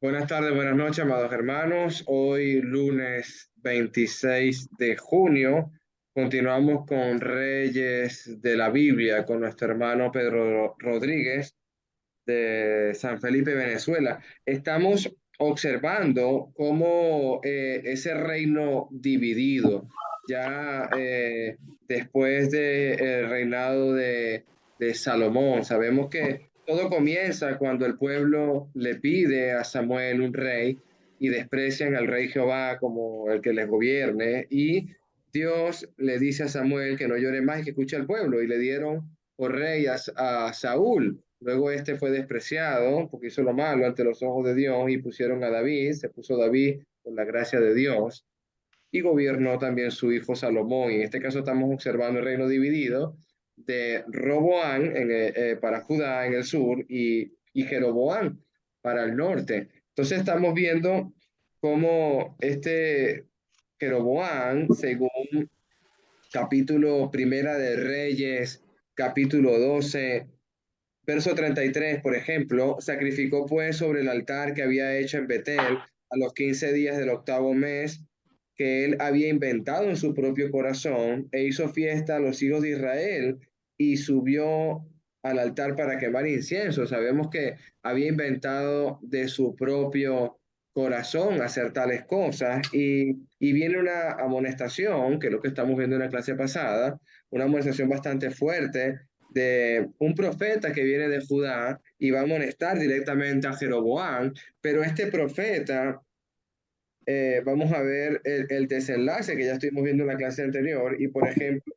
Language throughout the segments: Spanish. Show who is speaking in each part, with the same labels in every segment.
Speaker 1: Buenas tardes, buenas noches, amados hermanos. Hoy, lunes 26 de junio, continuamos con Reyes de la Biblia, con nuestro hermano Pedro Rodríguez de San Felipe, Venezuela. Estamos observando cómo ese reino dividido, ya después del reinado de Salomón, sabemos que todo comienza cuando el pueblo le pide a Samuel un rey y desprecian al rey Jehová como el que les gobierne, y Dios le dice a Samuel que no llore más y que escuche al pueblo, y le dieron por rey a Saúl. Luego este fue despreciado porque hizo lo malo ante los ojos de Dios y pusieron a David, se puso David con la gracia de Dios y gobernó también su hijo Salomón. Y en este caso estamos observando el reino dividido de Roboán para Judá en el sur y Jeroboán para el norte. Entonces estamos viendo cómo este Jeroboán, según capítulo Primera de Reyes, capítulo 12 verso 33, por ejemplo, sacrificó pues sobre el altar que había hecho en Betel a los 15 días del octavo mes que él había inventado en su propio corazón e hizo fiesta a los hijos de Israel y subió al altar para quemar incienso. Sabemos que había inventado de su propio corazón hacer tales cosas y viene una amonestación, que es lo que estamos viendo en la clase pasada, una amonestación bastante fuerte de un profeta que viene de Judá y va a amonestar directamente a Jeroboam, pero este profeta, vamos a ver el desenlace que ya estuvimos viendo en la clase anterior y por ejemplo,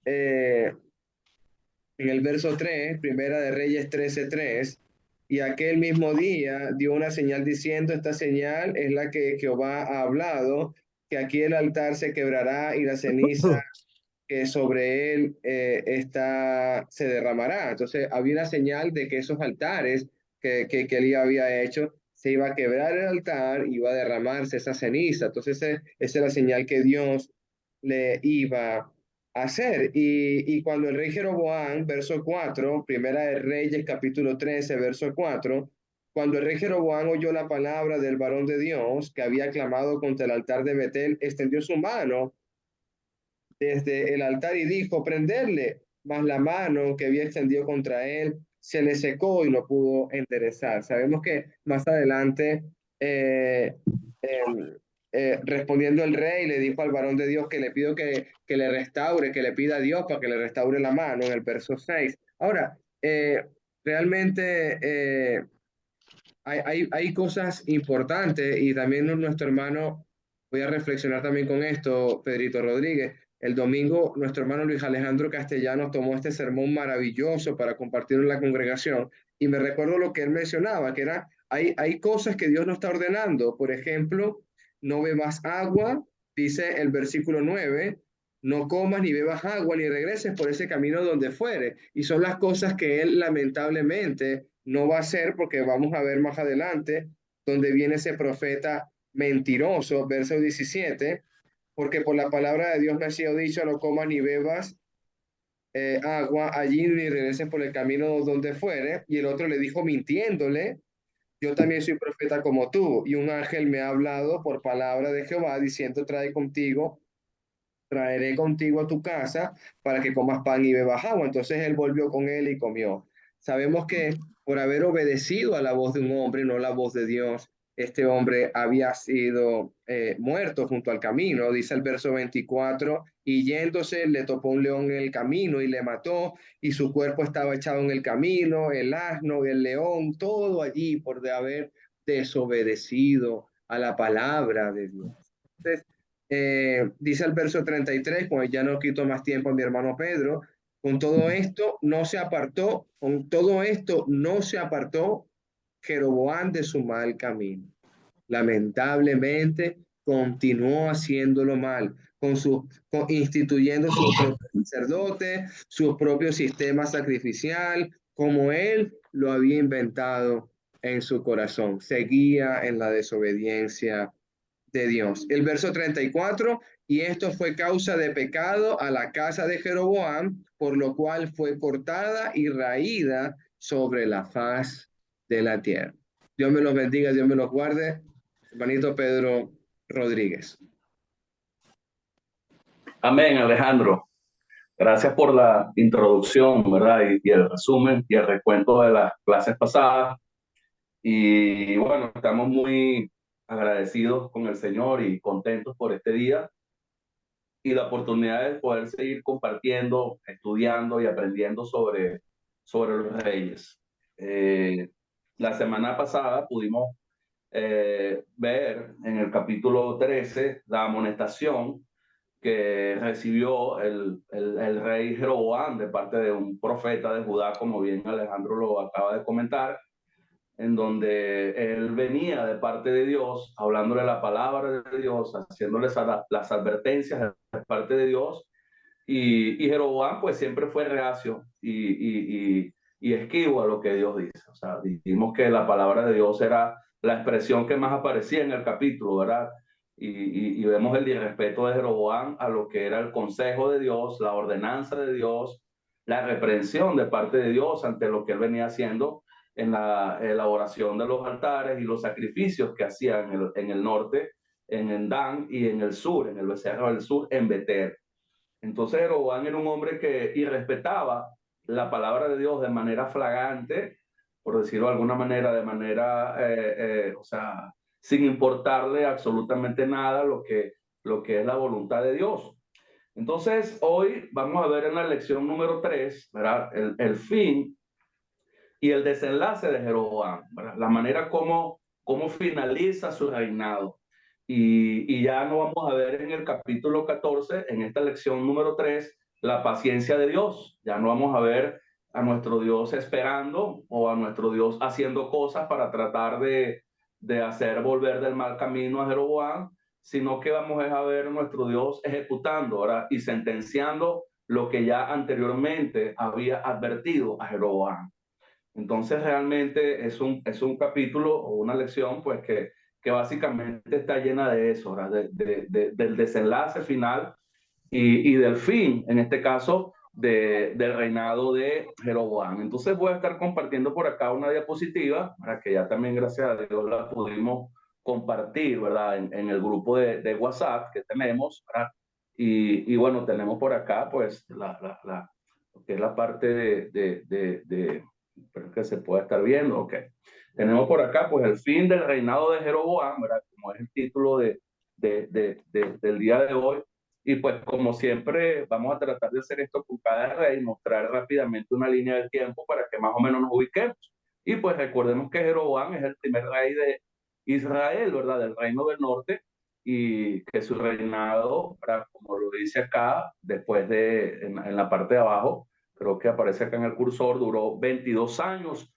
Speaker 1: eh, en el verso 3 Primera de Reyes 13:3, y aquel mismo día dio una señal diciendo, esta señal es la que Jehová ha hablado, que aquí el altar se quebrará y la ceniza que sobre él se derramará. Entonces había una señal de que esos altares que él ya había hecho, se iba a quebrar el altar y iba a derramarse esa ceniza. Entonces esa es la señal que Dios le iba a hacer. Y cuando el rey Jeroboam, verso 4 Primera de Reyes, capítulo 13 verso 4, cuando el rey Jeroboam oyó la palabra del varón de Dios que había clamado contra el altar de Betel, extendió su mano desde el altar y dijo, prenderle, mas la mano que había extendido contra él se le secó y no pudo enderezar. Sabemos que más adelante, eh, eh, respondiendo el rey, le dijo al varón de Dios que le pido que le restaure, que le pida a Dios para que le restaure la mano en el verso 6. Ahora, realmente hay cosas importantes y también nuestro hermano, voy a reflexionar también con esto, Pedrito Rodríguez. El domingo, nuestro hermano Luis Alejandro Castellanos tomó este sermón maravilloso para compartirlo en la congregación y me recuerdo lo que él mencionaba, que era, hay cosas que Dios no está ordenando. Por ejemplo, no bebas agua, dice el versículo 9, no comas ni bebas agua ni regreses por ese camino donde fuere. Y son las cosas que él lamentablemente no va a hacer porque vamos a ver más adelante donde viene ese profeta mentiroso, verso 17, porque por la palabra de Dios me ha sido dicho, no comas ni bebas agua allí ni regreses por el camino donde fuere. Y el otro le dijo mintiéndole, yo también soy profeta como tú, y un ángel me ha hablado por palabra de Jehová diciendo, traeré contigo a tu casa para que comas pan y bebas agua. Entonces él volvió con él y comió. Sabemos que por haber obedecido a la voz de un hombre, no la voz de Dios, este hombre había sido muerto junto al camino, dice el verso 24, y yéndose le topó un león en el camino y le mató, y su cuerpo estaba echado en el camino, el asno, el león, todo allí por de haber desobedecido a la palabra de Dios. Entonces, dice el verso 33, pues ya no quito más tiempo a mi hermano Pedro, con todo esto no se apartó Jeroboam de su mal camino. Lamentablemente continuó haciéndolo mal, instituyendo sus propios sacerdotes, su propio sistema sacrificial, como él lo había inventado en su corazón. Seguía en la desobediencia de Dios. El verso 34, y esto fue causa de pecado a la casa de Jeroboam, por lo cual fue cortada y raída sobre la faz de la tierra. Dios me los bendiga, Dios me los guarde. Hermanito Pedro Rodríguez.
Speaker 2: Amén, Alejandro. Gracias por la introducción, ¿verdad? Y el resumen y el recuento de las clases pasadas. Y bueno, estamos muy agradecidos con el Señor y contentos por este día y la oportunidad de poder seguir compartiendo, estudiando y aprendiendo sobre los reyes. La semana pasada pudimos ver en el capítulo 13 la amonestación que recibió el rey Jeroboam de parte de un profeta de Judá, como bien Alejandro lo acaba de comentar, en donde él venía de parte de Dios, hablándole la palabra de Dios, haciéndole las advertencias de parte de Dios, y Jeroboam pues siempre fue reacio y esquivo a lo que Dios dice. O sea, dijimos que la palabra de Dios era la expresión que más aparecía en el capítulo, ¿verdad? Y vemos el irrespeto de Jeroboam a lo que era el consejo de Dios, la ordenanza de Dios, la reprensión de parte de Dios ante lo que él venía haciendo en la elaboración de los altares y los sacrificios que hacía en el norte, en Dan, y en el sur, en el becerro del sur, en Betel. Entonces Jeroboam era un hombre que irrespetaba la palabra de Dios de manera flagrante, por decirlo de alguna manera, de manera, o sea, sin importarle absolutamente nada lo que es la voluntad de Dios. Entonces, hoy vamos a ver en la lección número 3, ¿verdad? El fin y el desenlace de Jeroboam, ¿verdad? La manera como finaliza su reinado. Y ya no vamos a ver en el capítulo 14, en esta lección número 3, la paciencia de Dios. Ya no vamos a ver a nuestro Dios esperando o a nuestro Dios haciendo cosas para tratar de hacer volver del mal camino a Jeroboam, sino que vamos a ver a nuestro Dios ejecutando ahora y sentenciando lo que ya anteriormente había advertido a Jeroboam. Entonces realmente es un capítulo o una lección pues que básicamente está llena de eso, ¿verdad? Del desenlace final y del fin, en este caso, del reinado de Jeroboam. Entonces voy a estar compartiendo por acá una diapositiva, para que ya también gracias a Dios la pudimos compartir, ¿verdad? En el grupo de WhatsApp que tenemos, ¿verdad? Y bueno, tenemos por acá pues que es la parte pero que se pueda estar viendo, ok. Tenemos por acá pues el fin del reinado de Jeroboam, ¿verdad? Como es el título del día de hoy. Y pues como siempre vamos a tratar de hacer esto con cada rey, mostrar rápidamente una línea del tiempo para que más o menos nos ubiquemos. Y pues recordemos que Jeroboam es el primer rey de Israel, ¿verdad? Del reino del norte, y que su reinado, ¿verdad? Como lo dice acá, después en la parte de abajo, creo que aparece acá en el cursor, duró 22 años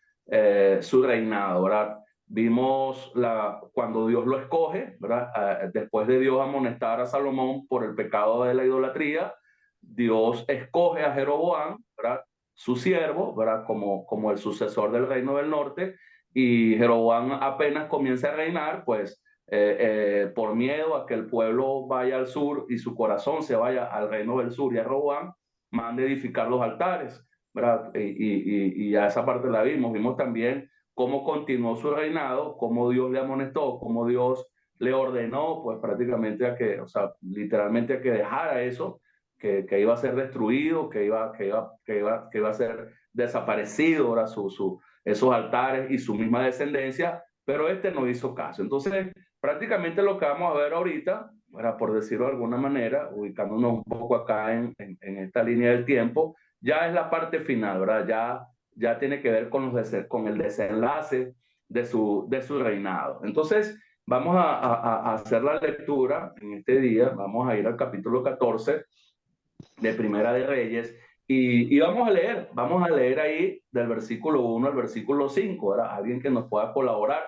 Speaker 2: su reinado, ¿verdad? Vimos cuando Dios lo escoge, ¿verdad? Después de Dios amonestar a Salomón por el pecado de la idolatría, Dios escoge a Jeroboam, ¿verdad? Su siervo, ¿verdad? Como el sucesor del reino del norte, y Jeroboam apenas comienza a reinar, pues por miedo a que el pueblo vaya al sur y su corazón se vaya al reino del sur y a Roboam, manda edificar los altares, ¿verdad? Y a esa parte la vimos. Vimos también cómo continuó su reinado, cómo Dios le amonestó, cómo Dios le ordenó, pues prácticamente a que, o sea, literalmente a que dejara eso, que iba a ser destruido, que iba a ser desaparecido, ahora esos altares y su misma descendencia, pero este no hizo caso. Entonces, prácticamente lo que vamos a ver ahorita, para, por decirlo de alguna manera, ubicándonos un poco acá en esta línea del tiempo, ya es la parte final, ¿verdad? Ya tiene que ver con el desenlace de su reinado. Entonces, vamos a hacer la lectura en este día, vamos a ir al capítulo 14 de Primera de Reyes y vamos a leer ahí del versículo 1 al versículo 5, ¿verdad? Alguien que nos pueda colaborar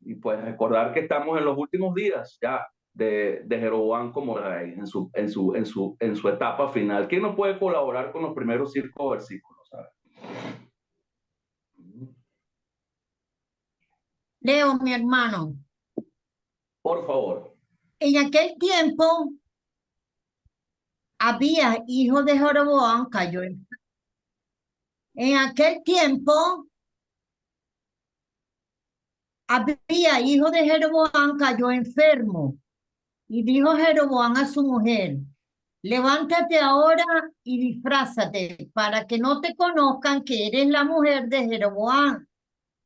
Speaker 2: y pues recordar que estamos en los últimos días ya de Jeroboam como rey en su etapa final. ¿Quién nos puede colaborar con los primeros 5 versículos?
Speaker 3: Leo, mi hermano,
Speaker 2: Por favor.
Speaker 3: en aquel tiempo había hijo de Jeroboam, en aquel tiempo Abía, hijo de Jeroboam, cayó enfermo. Y dijo Jeroboam a su mujer: levántate ahora y disfrázate para que no te conozcan que eres la mujer de Jeroboam.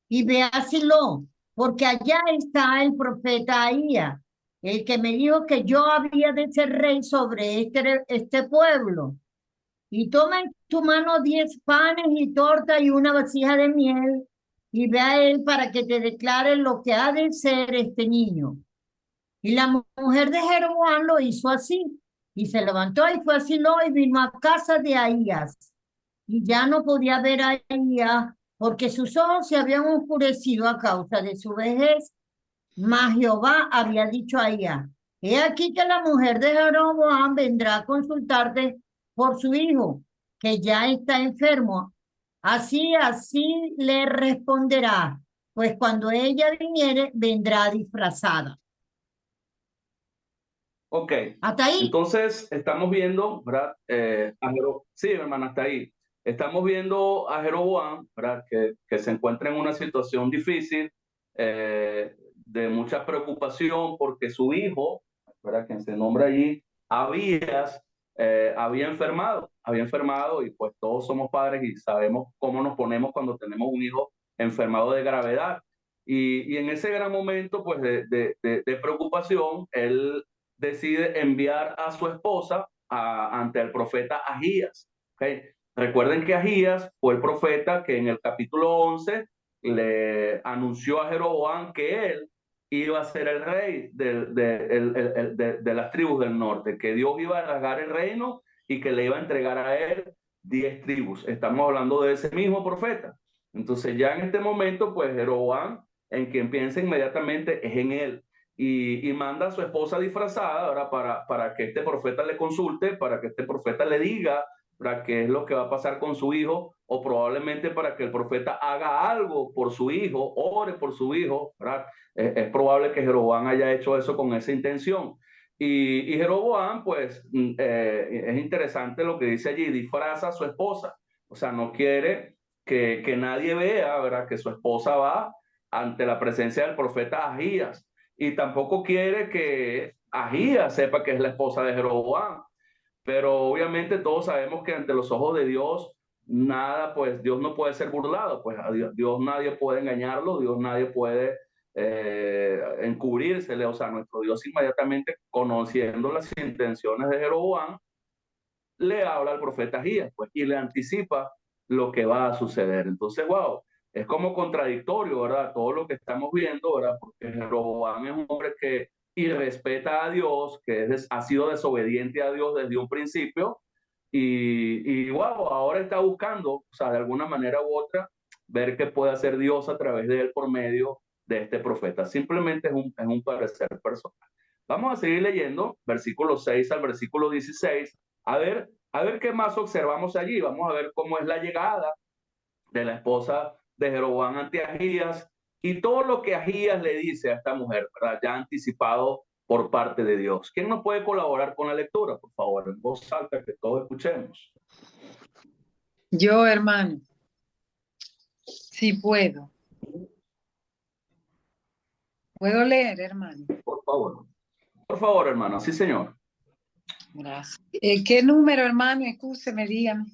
Speaker 3: Y ve a Silo, porque allá está el profeta Ahías, el que me dijo que yo había de ser rey sobre este pueblo. Y toma en tu mano 10 panes y torta y una vasija de miel, y ve a él para que te declare lo que ha de ser este niño. Y la mujer de Jeroboam lo hizo así, y se levantó y fue a Silo y vino a casa de Ahías. Y ya no podía ver a Ahías, porque sus ojos se habían oscurecido a causa de su vejez. Mas Jehová había dicho a Ahías: he aquí que la mujer de Jeroboam vendrá a consultarte por su hijo, que ya está enfermo. Así le responderá, pues cuando ella viniere, vendrá disfrazada.
Speaker 2: Ok,
Speaker 3: Hasta ahí.
Speaker 2: entonces estamos viendo, ¿verdad? Sí, hermana, hasta ahí. Estamos viendo a Jeroboam, ¿verdad? Que se encuentra en una situación difícil, de mucha preocupación porque su hijo, ¿verdad? Quien se nombra allí, Abías, había enfermado y pues todos somos padres y sabemos cómo nos ponemos cuando tenemos un hijo enfermado de gravedad. Y en ese gran momento pues de preocupación, él decide enviar a su esposa ante el profeta Ahías. ¿Okay? Recuerden que Ahías fue el profeta que en el capítulo 11 le anunció a Jeroboam que él iba a ser el rey de las tribus del norte, que Dios iba a rasgar el reino y que le iba a entregar a él 10 tribus. Estamos hablando de ese mismo profeta. Entonces ya en este momento, pues Jeroboam, en quien piensa inmediatamente es en él y manda a su esposa disfrazada ahora para que este profeta le consulte, para que este profeta le diga para qué es lo que va a pasar con su hijo, o probablemente para que el profeta haga algo por su hijo, ore por su hijo, ¿verdad? Es probable que Jeroboam haya hecho eso con esa intención. Y Jeroboam, pues, es interesante lo que dice allí, disfraza a su esposa, o sea, no quiere que nadie vea, ¿verdad? Que su esposa va ante la presencia del profeta Ahías y tampoco quiere que Ahías sepa que es la esposa de Jeroboam. Pero obviamente todos sabemos que ante los ojos de Dios, nada, pues Dios no puede ser burlado, pues a Dios nadie puede engañarlo, Dios nadie puede encubrírsele, o sea, nuestro Dios inmediatamente conociendo las intenciones de Jeroboam, le habla al profeta Ahías, pues, y le anticipa lo que va a suceder. Entonces, wow, es como contradictorio, ¿verdad? Todo lo que estamos viendo, ¿verdad? Porque Jeroboam es un hombre que irrespeta a Dios, que ha sido desobediente a Dios desde un principio, y wow, ahora está buscando, o sea, de alguna manera u otra, ver qué puede hacer Dios a través de él por medio de este profeta. Simplemente es un parecer personal. Vamos a seguir leyendo, versículo 6 al versículo 16, a ver qué más observamos allí. Vamos a ver cómo es la llegada de la esposa de Jeroboam ante Ahías y todo lo que Ahías le dice a esta mujer, ¿verdad? Ya anticipado por parte de Dios. ¿Quién nos puede colaborar con la lectura, por favor? En voz alta, que todos escuchemos.
Speaker 4: Yo, hermano, sí puedo. ¿Puedo leer, hermano?
Speaker 2: Por favor. Por favor, hermano. Sí, señor.
Speaker 4: Gracias. ¿Qué número, hermano? Excúseme, dígame.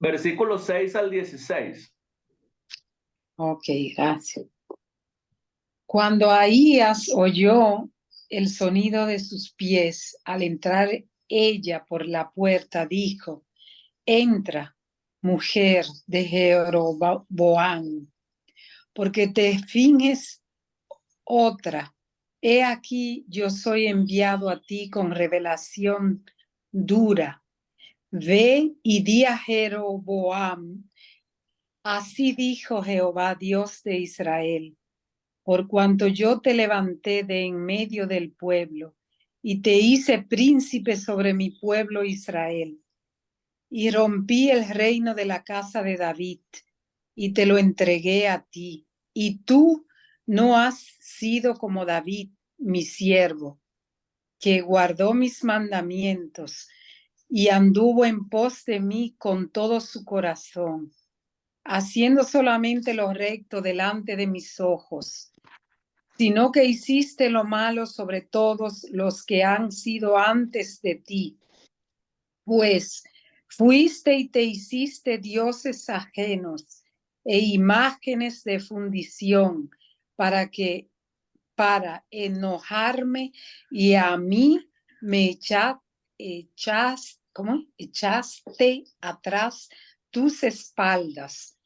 Speaker 2: Versículos 6 al 16.
Speaker 4: Ok, gracias. Cuando Ahías oyó el sonido de sus pies al entrar ella por la puerta, dijo: entra, mujer de Jeroboam, porque te finges otra. He aquí, yo soy enviado a ti con revelación dura. Ve y di a Jeroboam: así dijo Jehová, Dios de Israel, por cuanto yo te levanté de en medio del pueblo y te hice príncipe sobre mi pueblo Israel, y rompí el reino de la casa de David y te lo entregué a ti, y tú no has sido como David, mi siervo, que guardó mis mandamientos y anduvo en pos de mí con todo su corazón. haciendo solamente lo recto delante de mis ojos, sino que hiciste lo malo sobre todos los que han sido antes de ti, pues fuiste y te hiciste dioses ajenos e imágenes de fundición para enojarme, y a mí me echaste atrás tus espaldas.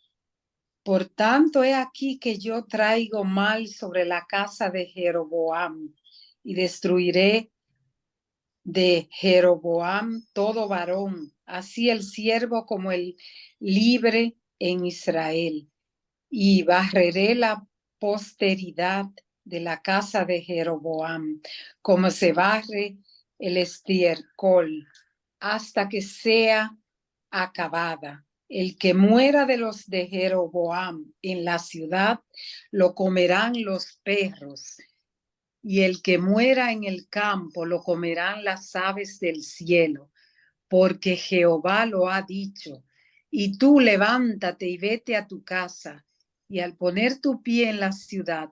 Speaker 4: Por tanto, he aquí que yo traigo mal sobre la casa de Jeroboam, y destruiré de Jeroboam todo varón, así el siervo como el libre en Israel, y barreré la posteridad de la casa de Jeroboam, como se barre el estiércol, hasta que sea acabada. El que muera de los de Jeroboam en la ciudad, lo comerán los perros, y el que muera en el campo, lo comerán las aves del cielo, porque Jehová lo ha dicho. Y tú levántate y vete a tu casa, y al poner tu pie en la ciudad,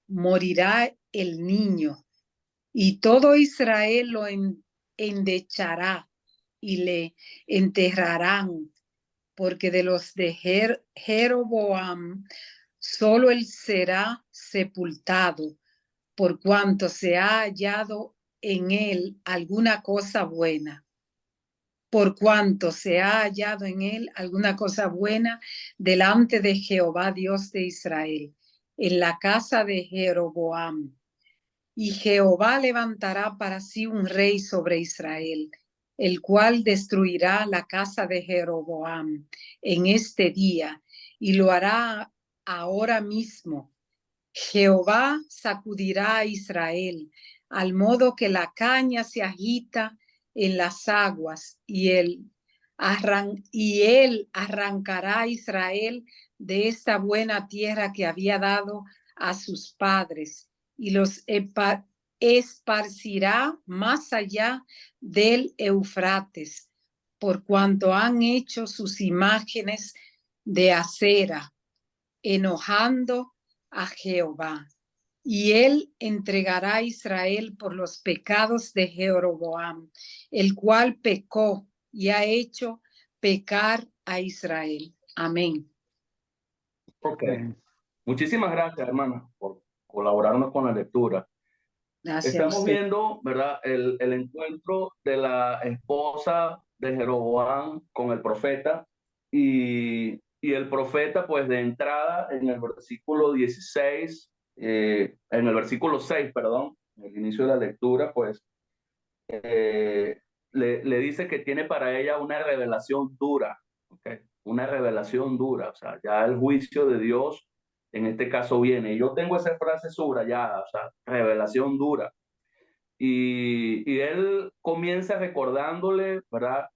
Speaker 4: morirá el niño, y todo Israel lo endechará y le enterrarán, porque de los de Jeroboam solo él será sepultado, por cuanto se ha hallado en él alguna cosa buena. Por cuanto se ha hallado en él alguna cosa buena delante de Jehová Dios de Israel, en la casa de Jeroboam. Y Jehová levantará para sí un rey sobre Israel, el cual destruirá la casa de Jeroboam en este día, y lo hará ahora mismo. Jehová sacudirá a Israel, al modo que la caña se agita en las aguas, y él arrancará a Israel de esta buena tierra que había dado a sus padres, y los esparcirá más allá del Eufrates, por cuanto han hecho sus imágenes de acera, enojando a Jehová. Y él entregará a Israel por los pecados de Jeroboam, el cual pecó y ha hecho pecar a Israel. Amén.
Speaker 2: Ok. Muchísimas gracias, hermana, por colaborarnos con la lectura.
Speaker 4: Gracias a
Speaker 2: Estamos
Speaker 4: usted.
Speaker 2: viendo, ¿verdad?, el encuentro de la esposa de Jeroboam con el profeta, y el profeta, pues de entrada, en el versículo 16, en el versículo 6, perdón, en el inicio de la lectura, pues le dice que tiene para ella una revelación dura, ¿okay? Una revelación dura, o sea, ya el juicio de Dios en este caso viene. Y yo tengo esa frase subrayada, o sea, revelación dura. Y él comienza recordándole, ¿verdad?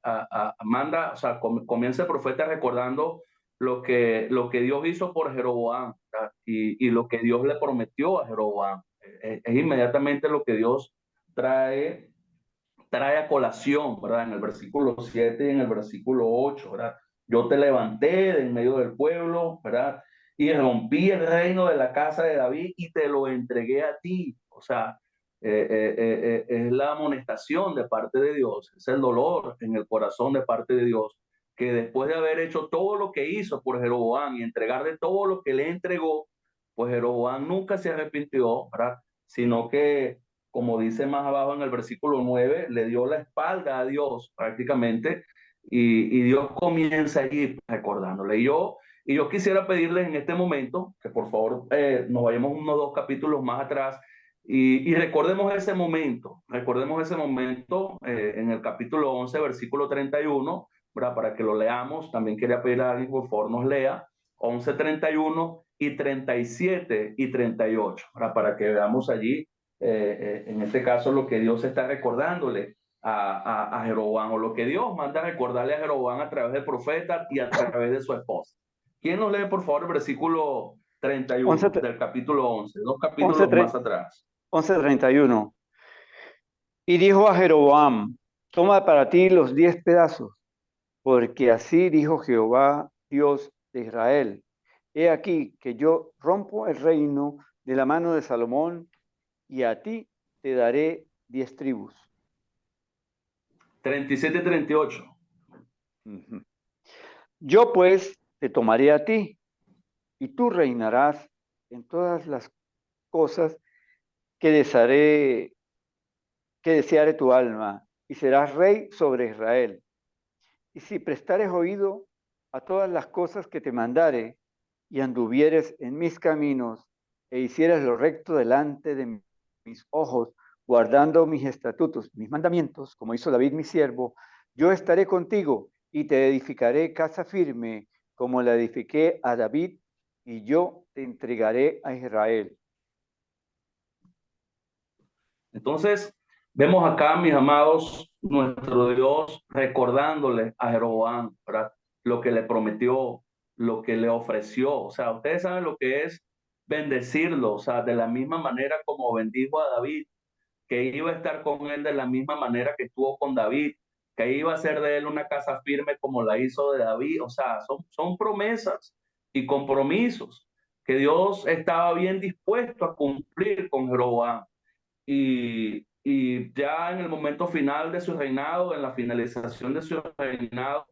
Speaker 2: Manda, o sea, comienza el profeta recordando lo que Dios hizo por Jeroboam, ¿verdad? Y lo que Dios le prometió a Jeroboam. Es inmediatamente lo que Dios trae a colación, ¿verdad? En el versículo 7 y en el versículo 8, ¿verdad? Yo te levanté de en medio del pueblo, ¿verdad? Y rompí el reino de la casa de David y te lo entregué a ti. O sea, es la amonestación de parte de Dios, es el dolor en el corazón de parte de Dios, que después de haber hecho todo lo que hizo por Jeroboam y entregarle todo lo que le entregó, pues Jeroboam nunca se arrepintió, ¿verdad? Sino que, como dice más abajo en el versículo 9, le dio la espalda a Dios prácticamente, y Dios comienza allí recordándole. Y yo quisiera pedirles en este momento que por favor nos vayamos unos 2 capítulos más atrás y recordemos ese momento en el capítulo 11, versículo 31, ¿verdad? Para que lo leamos. También quería pedir a alguien, por favor, nos lea 11, 31 y 37 y 38, ¿verdad? Para que veamos allí, en este caso, lo que Dios está recordándole a Jeroboam, o lo que Dios manda a recordarle a Jeroboam a través del profeta y a través de su esposa. ¿Quién nos lee, por favor, el versículo 31 del capítulo 11, 2 capítulos más atrás?
Speaker 5: 11:31. Y dijo a Jeroboam: toma para ti los 10 pedazos, porque así dijo Jehová, Dios de Israel. He aquí que yo rompo el reino de la mano de Salomón, y a ti te daré 10 tribus.
Speaker 2: 37 y 38.
Speaker 5: Yo pues te tomaré a ti, y tú reinarás en todas las cosas que deseare tu alma, y serás rey sobre Israel. Y si prestares oído a todas las cosas que te mandare, y anduvieres en mis caminos, e hicieras lo recto delante de mis ojos, guardando mis estatutos, mis mandamientos, como hizo David mi siervo, yo estaré contigo y te edificaré casa firme, como la edifiqué a David, y yo te entregaré a Israel.
Speaker 2: Entonces, vemos acá, mis amados, nuestro Dios recordándole a Jeroboam, ¿verdad? Lo que le prometió, lo que le ofreció. O sea, ustedes saben lo que es bendecirlo, o sea, de la misma manera como bendijo a David, que iba a estar con él de la misma manera que estuvo con David, que iba a ser de él una casa firme como la hizo de David. O sea, son promesas y compromisos que Dios estaba bien dispuesto a cumplir con Jeroboam. Y ya en el momento final de su reinado, en la finalización de su reinado,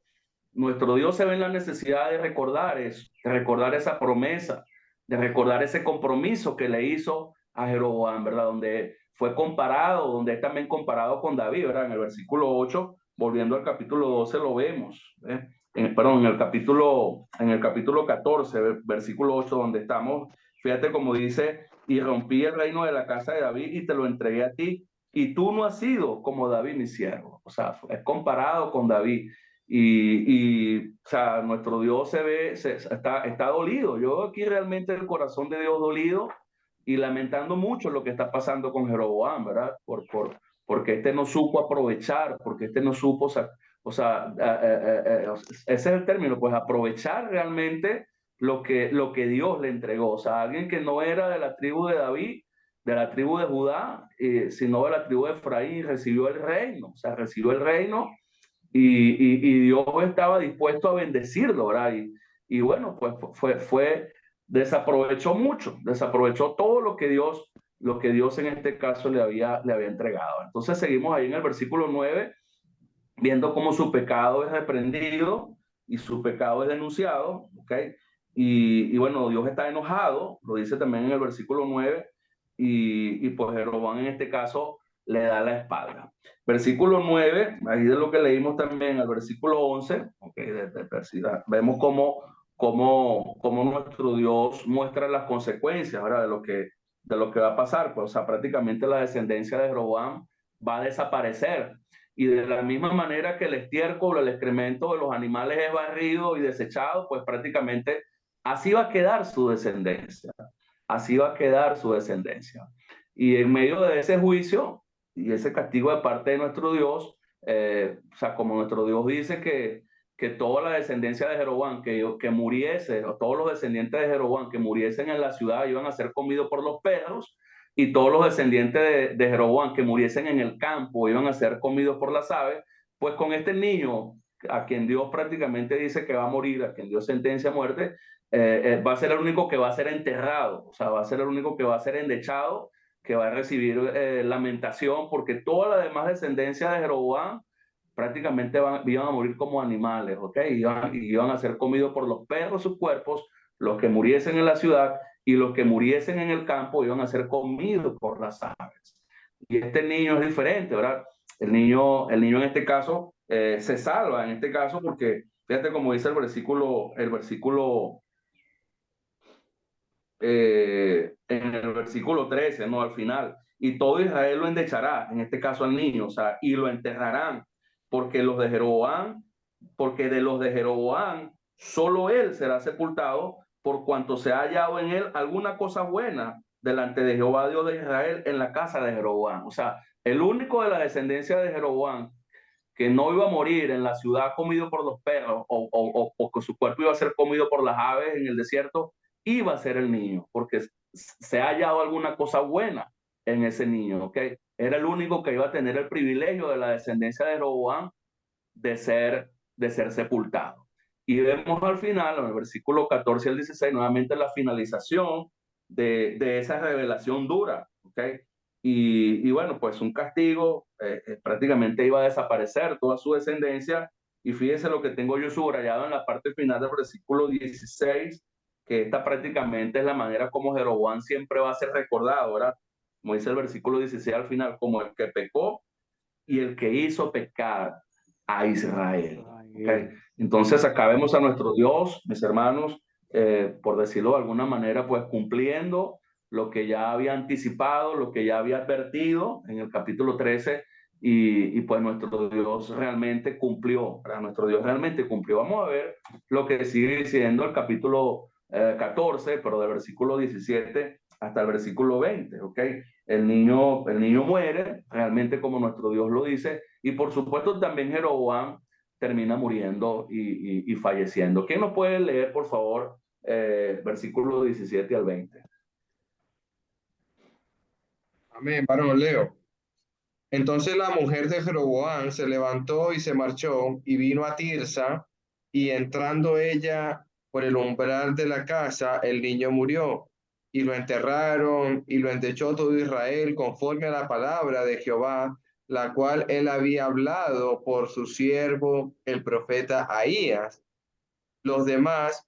Speaker 2: nuestro Dios se ve en la necesidad de recordar eso, de recordar esa promesa, de recordar ese compromiso que le hizo a Jeroboam, ¿verdad? Donde fue comparado, donde es también comparado con David, ¿verdad? En el versículo 8, volviendo al capítulo 12, lo vemos, ¿eh? Perdón, en el capítulo 14, versículo 8, donde estamos, fíjate como dice, y rompí el reino de la casa de David y te lo entregué a ti, y tú no has sido como David mi siervo. O sea, es comparado con David. O sea, nuestro Dios está dolido. Yo veo aquí realmente el corazón de Dios dolido y lamentando mucho lo que está pasando con Jeroboam, ¿verdad? Porque este no supo aprovechar, porque este no supo, ese es el término, pues aprovechar realmente lo que Dios le entregó. O sea, alguien que no era de la tribu de David, de la tribu de Judá, sino de la tribu de Efraín, recibió el reino. O sea, recibió el reino y Dios estaba dispuesto a bendecirlo, ¿verdad? Y bueno, pues desaprovechó mucho, desaprovechó todo lo que Dios en este caso le había entregado. Entonces seguimos ahí en el versículo 9, viendo cómo su pecado es reprendido y su pecado es denunciado, ¿ok? Y bueno, Dios está enojado, lo dice también en el versículo 9, y pues Jeroboam en este caso le da la espalda. Versículo 9, ahí de lo que leímos también, al versículo 11, okay, vemos cómo nuestro Dios muestra las consecuencias, ¿verdad? De lo que va a pasar. Pues, o sea, prácticamente la descendencia de Jeroboam va a desaparecer. Y de la misma manera que el estiércol, el excremento de los animales es barrido y desechado, pues prácticamente así va a quedar su descendencia. Así va a quedar su descendencia. Y en medio de ese juicio y ese castigo de parte de nuestro Dios, o sea, como nuestro Dios dice que toda la descendencia de Jeroboam que muriese, o todos los descendientes de Jeroboam que muriesen en la ciudad iban a ser comidos por los perros, y todos los descendientes de Jeroboam que muriesen en el campo iban a ser comidos por las aves. Pues con este niño, a quien Dios prácticamente dice que va a morir, a quien Dios sentencia a muerte, va a ser el único que va a ser enterrado. O sea, va a ser el único que va a ser endechado, que va a recibir lamentación, porque toda la demás descendencia de Jeroboam prácticamente iban a morir como animales, ¿ok? Iban a ser comidos por los perros sus cuerpos, los que muriesen en la ciudad, y los que muriesen en el campo iban a ser comidos por las aves. Y este niño es diferente, ¿verdad? El niño en este caso se salva, en este caso, porque fíjate como dice el versículo en el versículo 13, ¿no? Al final, y todo Israel lo endechará, en este caso al niño, o sea, y lo enterrarán, porque de los de Jeroboam, solo él será sepultado, por cuanto se ha hallado en él alguna cosa buena delante de Jehová Dios de Israel en la casa de Jeroboam. O sea, el único de la descendencia de Jeroboam que no iba a morir en la ciudad comido por los perros, o que su cuerpo iba a ser comido por las aves en el desierto, iba a ser el niño, porque se ha hallado alguna cosa buena en ese niño, ¿ok? Era el único que iba a tener el privilegio de la descendencia de Jeroboam de ser sepultado. Y vemos al final, en el versículo 14 al 16, nuevamente la finalización de esa revelación dura, ¿ok? Y bueno, pues un castigo, prácticamente iba a desaparecer toda su descendencia. Y fíjese lo que tengo yo subrayado en la parte final del versículo 16, que esta prácticamente es la manera como Jeroboam siempre va a ser recordado, ¿verdad? Como dice el versículo 16 al final, como el que pecó y el que hizo pecar a Israel. ¿Okay? Entonces acá vemos a nuestro Dios, mis hermanos, por decirlo de alguna manera, pues cumpliendo lo que ya había anticipado, lo que ya había advertido en el capítulo 13, y pues nuestro Dios realmente cumplió, ¿verdad? Nuestro Dios realmente cumplió. Vamos a ver lo que sigue diciendo el capítulo 14, pero del versículo 17 hasta el versículo 20, ¿ok? El niño muere, realmente como nuestro Dios lo dice, y por supuesto también Jeroboam termina muriendo y falleciendo. ¿Quién nos puede leer, por favor, versículos 17 al 20?
Speaker 1: Amén, varón, leo. Entonces la mujer de Jeroboam se levantó y se marchó y vino a Tirsa, y entrando ella por el umbral de la casa, el niño murió, y lo enterraron y lo endechó todo Israel conforme a la palabra de Jehová, la cual él había hablado por su siervo el profeta Ahías. Los demás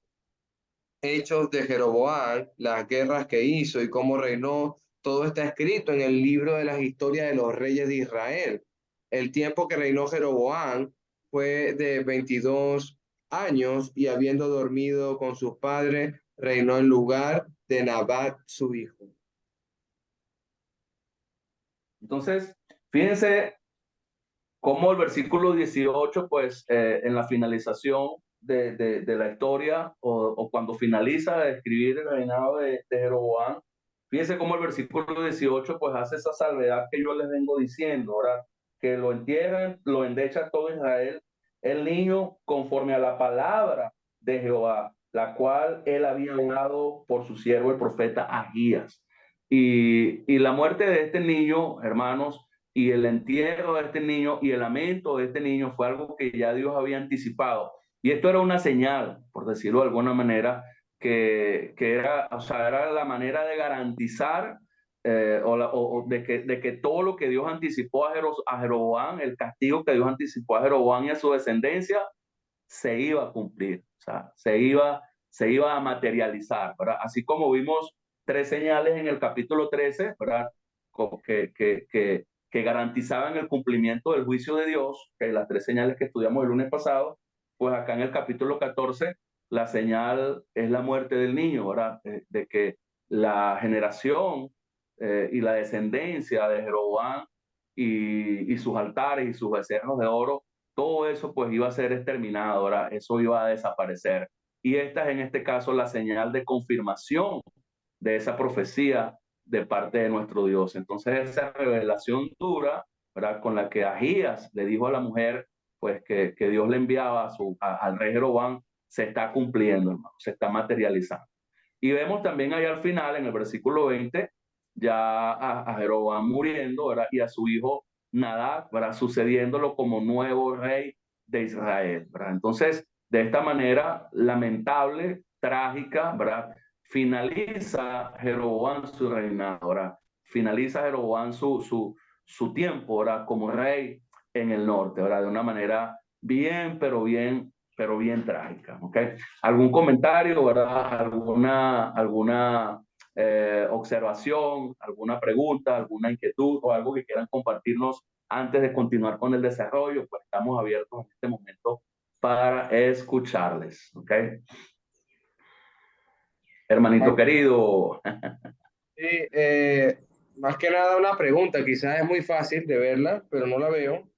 Speaker 1: hechos de Jeroboam, las guerras que hizo y cómo reinó, todo está escrito en el libro de las historias de los reyes de Israel. El tiempo que reinó Jeroboam fue de 22 años, y habiendo dormido con sus padres, reinó en lugar de Nabat, su hijo.
Speaker 2: Entonces, fíjense cómo el versículo 18, pues en la finalización de la historia, o cuando finaliza de escribir el reinado de Jeroboam, fíjense cómo el versículo 18 pues hace esa salvedad que yo les vengo diciendo, ahora que lo entierran, lo endecha todo Israel, el niño conforme a la palabra de Jehová, la cual él había hablado por su siervo el profeta Ahías. Y la muerte de este niño, hermanos, y el entierro de este niño y el lamento de este niño fue algo que ya Dios había anticipado. Y esto era una señal, por decirlo de alguna manera, que era, o sea, era la manera de garantizar de que todo lo que Dios anticipó a Jeroboam, el castigo que Dios anticipó a Jeroboam y a su descendencia, se iba a cumplir, o sea, se iba a materializar, ¿verdad? Así como vimos tres señales en el capítulo 13, ¿verdad? Que garantizaban el cumplimiento del juicio de Dios, que las tres señales que estudiamos el lunes pasado, pues acá en el capítulo 14, la señal es la muerte del niño, ¿verdad? De que la generación y la descendencia de Jeroboam y sus altares y sus becerros de oro, todo eso pues iba a ser exterminado, ¿verdad? Eso iba a desaparecer. Y esta es en este caso la señal de confirmación de esa profecía de parte de nuestro Dios. Entonces esa revelación dura, ¿verdad? Con la que Ahías le dijo a la mujer, pues que Dios le enviaba al rey Jeroboam, se está cumpliendo, hermano, se está materializando. Y vemos también ahí al final, en el versículo 20, ya a Jeroboam muriendo, ¿verdad? Y a su hijo Nadab, ¿verdad? Sucediéndolo como nuevo rey de Israel, ¿verdad? Entonces, de esta manera lamentable, trágica, ¿verdad? Finaliza Jeroboam su reinado, ¿verdad? Finaliza Jeroboam su tiempo, ¿verdad? Como rey en el norte, ¿verdad? De una manera bien, pero bien trágica, ¿ok? ¿Algún comentario, verdad? ¿Alguna observación, alguna pregunta, alguna inquietud o algo que quieran compartirnos antes de continuar con el desarrollo? Pues estamos abiertos en este momento para escucharles, ¿ok? Hermanito querido.
Speaker 1: Sí, más que nada una pregunta, quizás es muy fácil de verla, pero no la veo.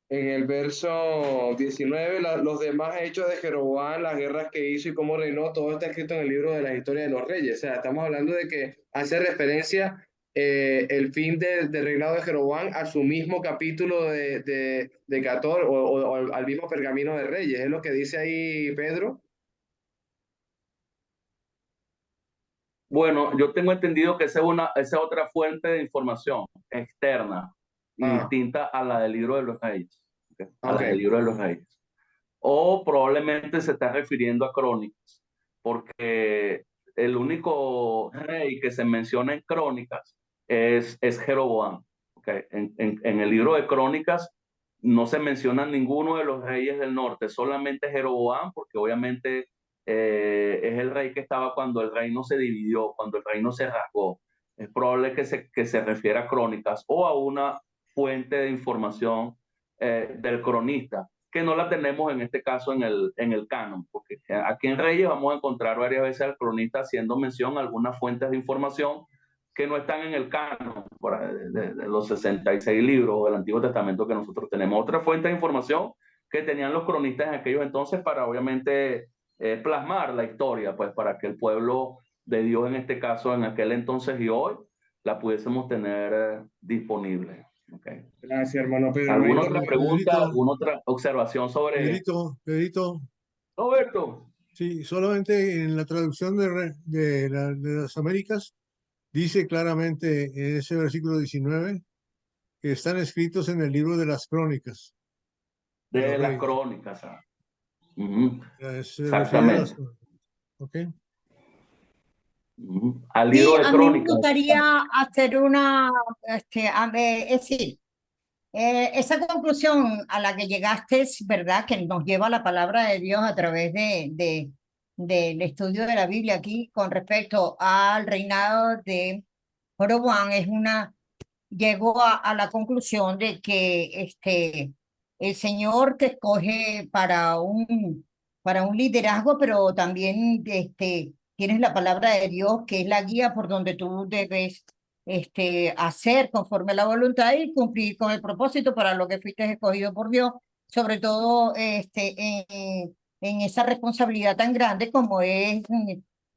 Speaker 1: En el verso 19, los demás hechos de Jeroboam, las guerras que hizo y cómo reinó, todo está escrito en el libro de la historia de los reyes. O sea, estamos hablando de que hace referencia el fin del reinado de Jeroboam a su mismo capítulo de 14, o al mismo pergamino de reyes. Es lo que dice ahí Pedro.
Speaker 2: Bueno, yo tengo entendido que esa es otra fuente de información externa y
Speaker 1: Ah,
Speaker 2: distinta a la del libro de los reyes, ¿okay? A
Speaker 1: ok.
Speaker 2: la del libro de los reyes. o probablemente se está refiriendo a Crónicas, porque el único rey que se menciona en Crónicas es Jeroboam. Okay. En el libro de Crónicas no se menciona ninguno de los reyes del norte, solamente Jeroboam, porque obviamente es el rey que estaba cuando el reino se dividió, cuando el reino se rasgó. Es probable que se refiera a Crónicas o a una fuente de información del cronista, que no la tenemos en este caso en el canon, porque aquí en Reyes vamos a encontrar varias veces al cronista haciendo mención a algunas fuentes de información que no están en el canon de los 66 libros del Antiguo Testamento que nosotros tenemos. Otra fuente de información que tenían los cronistas en aquellos entonces para obviamente plasmar la historia, pues para que el pueblo de Dios en este caso, en aquel entonces y hoy, la pudiésemos tener disponible. Okay.
Speaker 1: Gracias, hermano Pedro.
Speaker 2: ¿Alguna otra pregunta,
Speaker 6: Pedrito,
Speaker 2: alguna otra observación sobre
Speaker 6: Pedrito,
Speaker 2: Roberto?
Speaker 6: sí, solamente en la traducción de las Américas dice claramente en ese versículo 19 que están escritos en el libro de las crónicas.
Speaker 2: De las crónicas.
Speaker 6: Exactamente. Okay.
Speaker 2: Al libro de
Speaker 3: a mí me
Speaker 2: crónicas.
Speaker 3: gustaría hacer una, es decir, esa conclusión a la que llegaste es verdad que nos lleva la palabra de Dios a través del estudio de la Biblia aquí con respecto al reinado de Jeroboam. Llegó a la conclusión de que el Señor te escoge para un liderazgo, pero también tienes la palabra de Dios, que es la guía por donde tú debes hacer conforme a la voluntad y cumplir con el propósito para lo que fuiste escogido por Dios, sobre todo en esa responsabilidad tan grande como es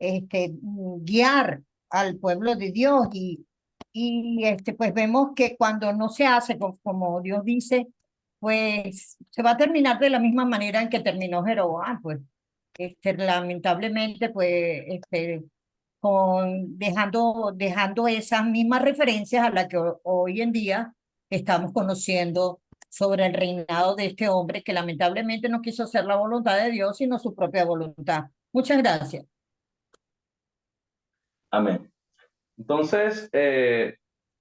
Speaker 3: guiar al pueblo de Dios y pues vemos que cuando no se hace como Dios dice, pues se va a terminar de la misma manera en que terminó Jeroboam, pues lamentablemente pues dejando esas mismas referencias a las que hoy en día estamos conociendo sobre el reinado de este hombre que lamentablemente no quiso hacer la voluntad de Dios, sino su propia voluntad. Muchas gracias.
Speaker 2: Amén. Entonces,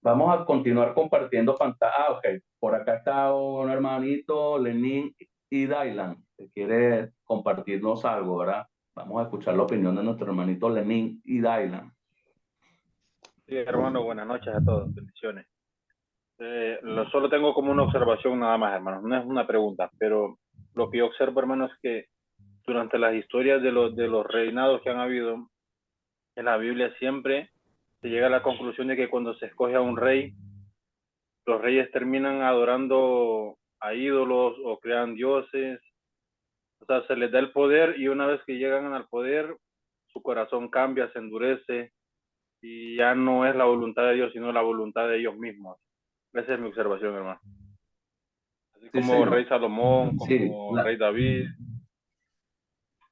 Speaker 2: vamos a continuar compartiendo pantalla. Ok, por acá está un hermanito, Lenín y Dailan, que quiere compartirnos algo, ¿verdad? Vamos a escuchar la opinión de nuestro hermanito Lenín y Dailan.
Speaker 7: Sí, hermano, buenas noches a todos, bendiciones. Solo tengo como una observación nada más, hermano, no es una pregunta, pero lo que yo observo, hermano, es que durante las historias de los reinados que han habido en la Biblia siempre se llega a la conclusión de que cuando se escoge a un rey, los reyes terminan adorando a ídolos o crean dioses, o sea, se les da el poder y una vez que llegan al poder, su corazón cambia, se endurece y ya no es la voluntad de Dios, sino la voluntad de ellos mismos. Esa es mi observación, hermano. Así como rey Salomón, como rey David,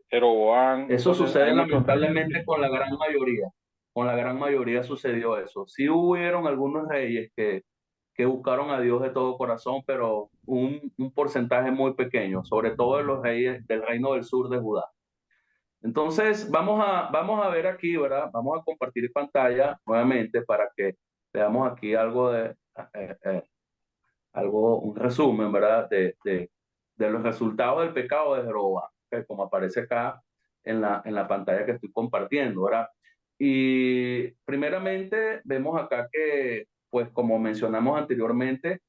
Speaker 7: Jeroboam.
Speaker 2: Eso sucede lamentablemente con la gran mayoría. Con la gran mayoría sucedió eso. Sí hubieron algunos reyes que buscaron a Dios de todo corazón, pero un porcentaje muy pequeño, sobre todo de los reyes del reino del sur de Judá. Entonces, vamos a ver aquí, ¿verdad? Vamos a compartir pantalla nuevamente para que veamos aquí algo un resumen, ¿verdad? De los resultados del pecado de Jeroboam, que como aparece acá en la pantalla que estoy compartiendo, ¿verdad? Y primeramente vemos acá que, pues como mencionamos anteriormente,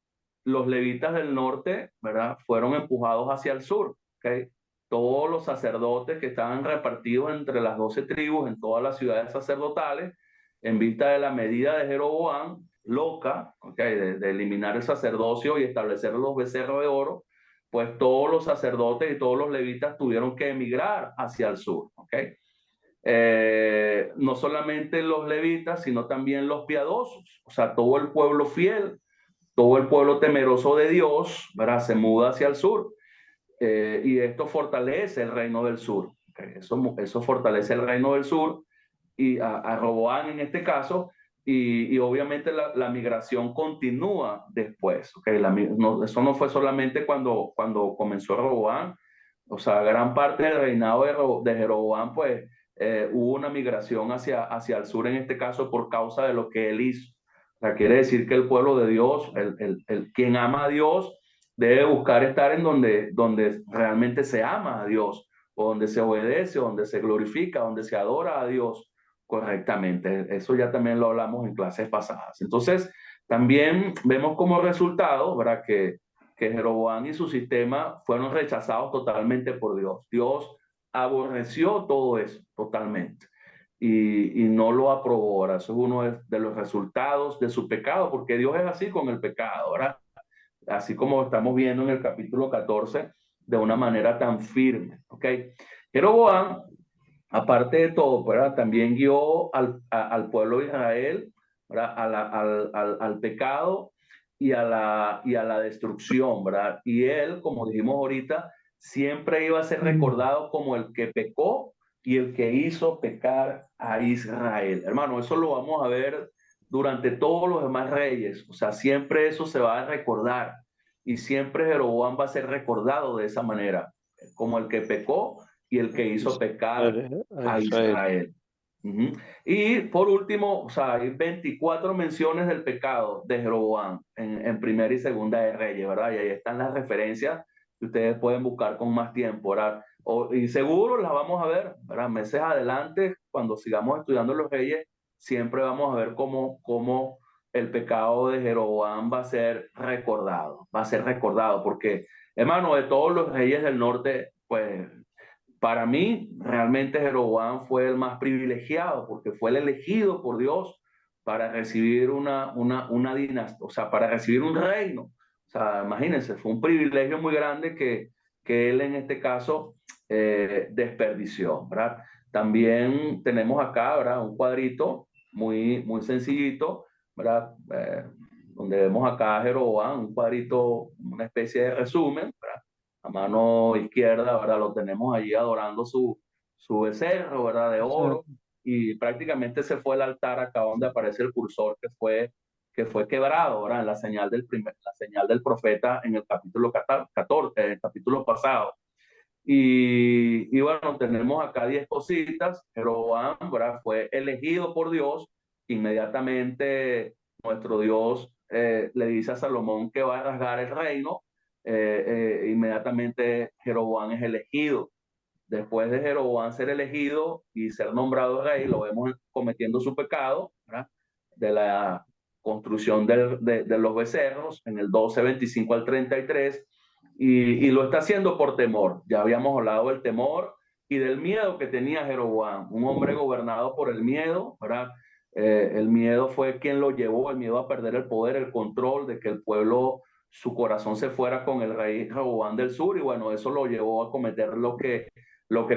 Speaker 2: los levitas del norte, ¿verdad? Fueron empujados hacia el sur, ¿ok? Todos los sacerdotes que estaban repartidos entre las 12 tribus en todas las ciudades sacerdotales, en vista de la medida de Jeroboam, loca, ¿okay? de eliminar el sacerdocio y establecer los becerros de oro, pues todos los sacerdotes y todos los levitas tuvieron que emigrar hacia el sur, ¿okay? No solamente los levitas, sino también los piadosos, o sea, todo el pueblo fiel, todo el pueblo temeroso de Dios, ¿verdad? Se muda hacia el sur. Y esto fortalece el reino del sur. ¿Okay? Eso fortalece el reino del sur y a Roboam en este caso, y obviamente la migración continúa después. ¿Okay? Eso no fue solamente cuando comenzó Roboam, o sea, gran parte del reinado de Jeroboam, pues hubo una migración hacia el sur, en este caso, por causa de lo que él hizo. O sea, quiere decir que el pueblo de Dios, quien ama a Dios, debe buscar estar en donde realmente se ama a Dios, o donde se obedece, o donde se glorifica, donde se adora a Dios correctamente. Eso ya también lo hablamos en clases pasadas. Entonces, también vemos como resultado, ¿verdad?, que Jeroboam y su sistema fueron rechazados totalmente por Dios. Dios aborreció todo eso totalmente y no lo aprobó. Ahora, eso es uno de los resultados de su pecado, porque Dios es así con el pecado, ¿verdad? Así como estamos viendo en el capítulo 14, de una manera tan firme, ¿ok? Jeroboam, aparte de todo, ¿verdad?, también guió al pueblo de Israel, ¿verdad?, al pecado y a la destrucción, ¿verdad? Y él, como dijimos ahorita, siempre iba a ser recordado como el que pecó y el que hizo pecar a Israel. Hermano, eso lo vamos a ver durante todos los demás reyes. O sea, siempre eso se va a recordar y siempre Jeroboam va a ser recordado de esa manera, como el que pecó y el que hizo pecar a Israel. Y por último, o sea, hay 24 menciones del pecado de Jeroboam en Primera y Segunda de Reyes, ¿verdad? Y ahí están las referencias que ustedes pueden buscar con más tiempo, ¿verdad? Y seguro las vamos a ver, ¿verdad? Meses adelante, cuando sigamos estudiando los reyes, siempre vamos a ver cómo el pecado de Jeroboam va a ser recordado, porque, hermano, de todos los reyes del norte, pues para mí, realmente Jeroboam fue el más privilegiado porque fue el elegido por Dios para recibir una dinastía, o sea, para recibir un reino. O sea, imagínense, fue un privilegio muy grande que él en este caso desperdició, ¿verdad? También tenemos acá, ¿verdad?, un cuadrito muy sencillito, ¿verdad? Donde vemos acá a Jeroboam, un cuadrito, una especie de resumen, ¿verdad? A mano izquierda, ¿verdad? Lo tenemos allí adorando su becerro, ¿verdad? De oro. Y prácticamente se fue el altar acá donde aparece el cursor que fue quebrado, ¿verdad? La señal del profeta en el capítulo 14, el capítulo pasado. Y bueno, tenemos acá 10 cositas. Jeroboam, ¿verdad?, fue elegido por Dios. Inmediatamente nuestro Dios le dice a Salomón que va a rasgar el reino. Inmediatamente Jeroboam es elegido. Después de Jeroboam ser elegido y ser nombrado rey, lo vemos cometiendo su pecado, ¿verdad?, de la construcción de los becerros en el 12:25 al 33, y lo está haciendo por temor. Ya habíamos hablado del temor y del miedo que tenía Jeroboam, un hombre gobernado por el miedo, ¿verdad? El miedo fue quien lo llevó, el miedo a perder el poder, el control, de que el pueblo, su corazón se fuera con el rey Jeroboam del sur, y bueno, eso lo llevó a cometer lo que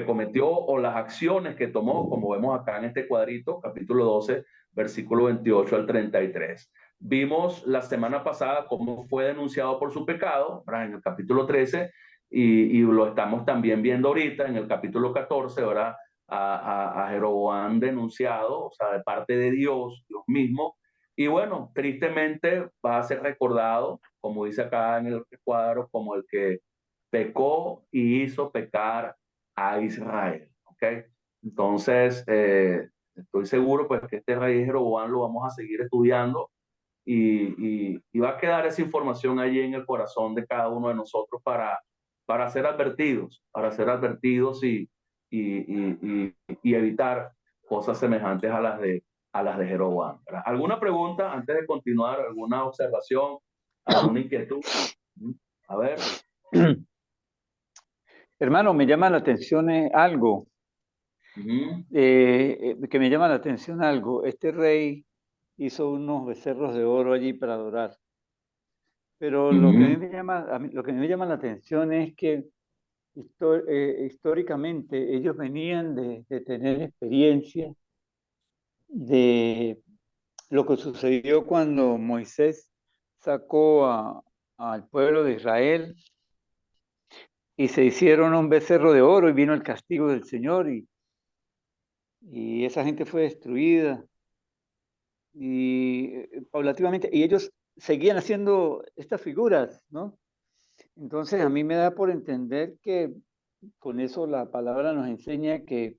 Speaker 2: cometió o las acciones que tomó, como vemos acá en este cuadrito, capítulo 12, versículo 28 al 33. Vimos la semana pasada cómo fue denunciado por su pecado, ¿verdad?, en el capítulo 13, y lo estamos también viendo ahorita en el capítulo 14, ¿verdad?, a Jeroboam denunciado, o sea, de parte de Dios mismo. Y bueno, tristemente va a ser recordado, como dice acá en el cuadro, como el que pecó y hizo pecar a Israel, ¿ok? Entonces, estoy seguro pues que este rey Jeroboam lo vamos a seguir estudiando y va a quedar esa información allí en el corazón de cada uno de nosotros para ser advertidos y evitar cosas semejantes a las de Jeroboam. ¿Alguna pregunta antes de continuar? ¿Alguna observación? ¿Alguna inquietud? A ver.
Speaker 5: Hermano, me llama la atención algo. Que me llama la atención algo. Este rey hizo unos becerros de oro allí para adorar. Pero lo que me llama la atención es que históricamente ellos venían de tener experiencia de lo que sucedió cuando Moisés sacó al pueblo de Israel y se hicieron un becerro de oro y vino el castigo del Señor y esa gente fue destruida y paulativamente, y ellos seguían haciendo estas figuras, ¿no? Entonces a mí me da por entender que con eso la palabra nos enseña que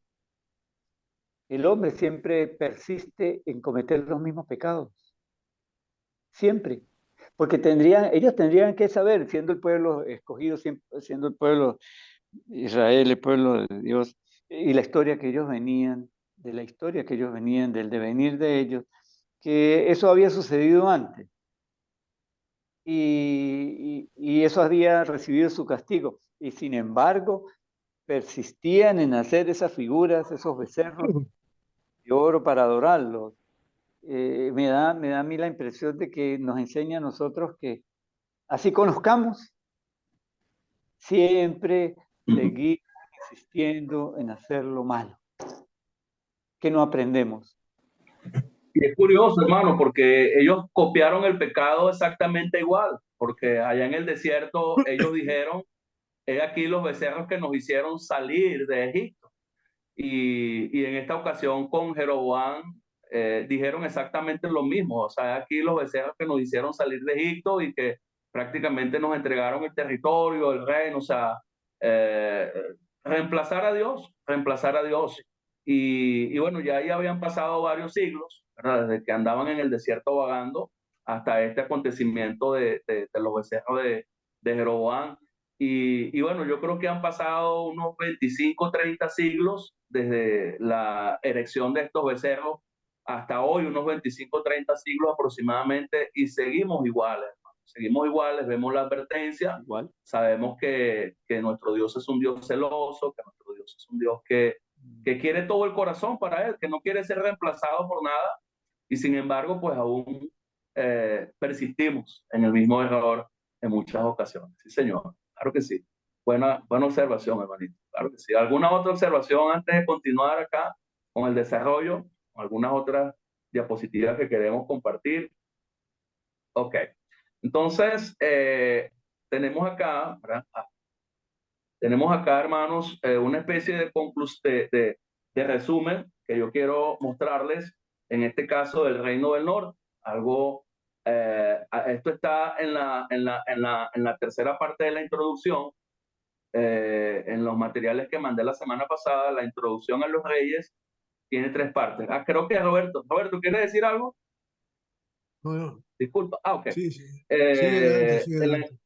Speaker 5: el hombre siempre persiste en cometer los mismos pecados. Siempre. Porque ellos tendrían que saber, siendo el pueblo escogido, siendo el pueblo de Israel, el pueblo de Dios, y la historia que ellos venían, de la historia que ellos venían, del devenir de ellos, que eso había sucedido antes. Y eso había recibido su castigo. Y sin embargo, persistían en hacer esas figuras, esos becerros de oro para adorarlos. Me da a mí la impresión de que nos enseña a nosotros que así conozcamos, siempre seguir insistiendo en hacer lo malo, que no aprendemos.
Speaker 2: Y es curioso, hermano, porque ellos copiaron el pecado exactamente igual, porque allá en el desierto ellos dijeron, he aquí los becerros que nos hicieron salir de Egipto. Y en esta ocasión con Jeroboam dijeron exactamente lo mismo, o sea, aquí los becerros que nos hicieron salir de Egipto y que prácticamente nos entregaron el territorio, el reino, o sea, eh, reemplazar a Dios, reemplazar a Dios. Y bueno, ya ahí habían pasado varios siglos, ¿verdad? Desde que andaban en el desierto vagando hasta este acontecimiento de los becerros de Jeroboam. Y bueno, yo creo que han pasado unos 25, 30 siglos desde la erección de estos becerros hasta hoy, unos 25, 30 siglos aproximadamente, y seguimos iguales, hermano. Seguimos iguales, vemos la advertencia,
Speaker 5: Igual.
Speaker 2: sabemos que nuestro Dios es un Dios celoso, que nuestro Dios es un Dios que quiere todo el corazón para Él, que no quiere ser reemplazado por nada, y sin embargo, pues aún persistimos en el mismo error en muchas ocasiones. Sí, señor. Claro que sí. Buena observación, hermanito. Claro que sí. ¿Alguna otra observación antes de continuar acá con el desarrollo? ¿Algunas otras diapositivas que queremos compartir? Ok. Entonces, tenemos acá, ¿verdad? Tenemos acá, hermanos, una especie de resumen que yo quiero mostrarles, en este caso del Reino del Norte. Algo, esto está en la tercera parte de la introducción, en los materiales que mandé la semana pasada. La introducción a los reyes tiene 3 partes. Creo que Roberto, ¿quieres decir algo?
Speaker 6: Bueno,
Speaker 2: Disculpa. Ok.
Speaker 6: sí, sí. Sigue adelante, sigue
Speaker 2: En
Speaker 6: adelante.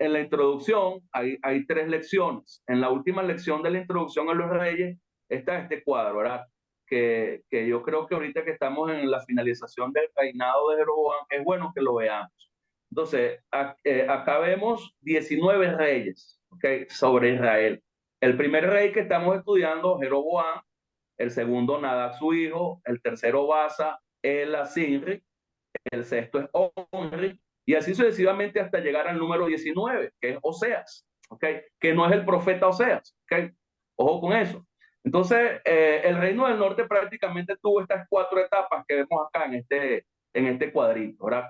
Speaker 2: la introducción hay 3 lecciones. En la última lección de la introducción a los reyes está este cuadro, ¿verdad? Que yo creo que ahorita que estamos en la finalización del reinado de Jeroboam, es bueno que lo veamos. Entonces, acá vemos 19 reyes, ¿okay? Sobre Israel. El primer rey que estamos estudiando, Jeroboam; el segundo, Nadab, su hijo; el tercero, Basa; Ela, Sinri; el sexto es Onri, y así sucesivamente hasta llegar al número 19, que es Oseas, ¿okay? Que no es el profeta Oseas, ¿okay? Ojo con eso. Entonces, el reino del norte prácticamente tuvo estas 4 etapas que vemos acá en este cuadrito, ¿verdad?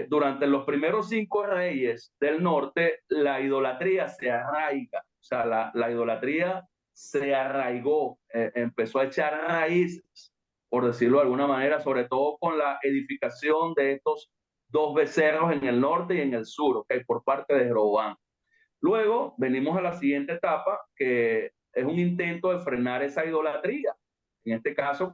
Speaker 2: Durante los primeros 5 reyes del norte, la idolatría se arraiga, o sea, la idolatría se arraigó, empezó a echar raíces, por decirlo de alguna manera, sobre todo con la edificación de estos 2 becerros en el norte y en el sur, ¿okay? Por parte de Jeroboam. Luego venimos a la siguiente etapa, que es un intento de frenar esa idolatría. En este caso,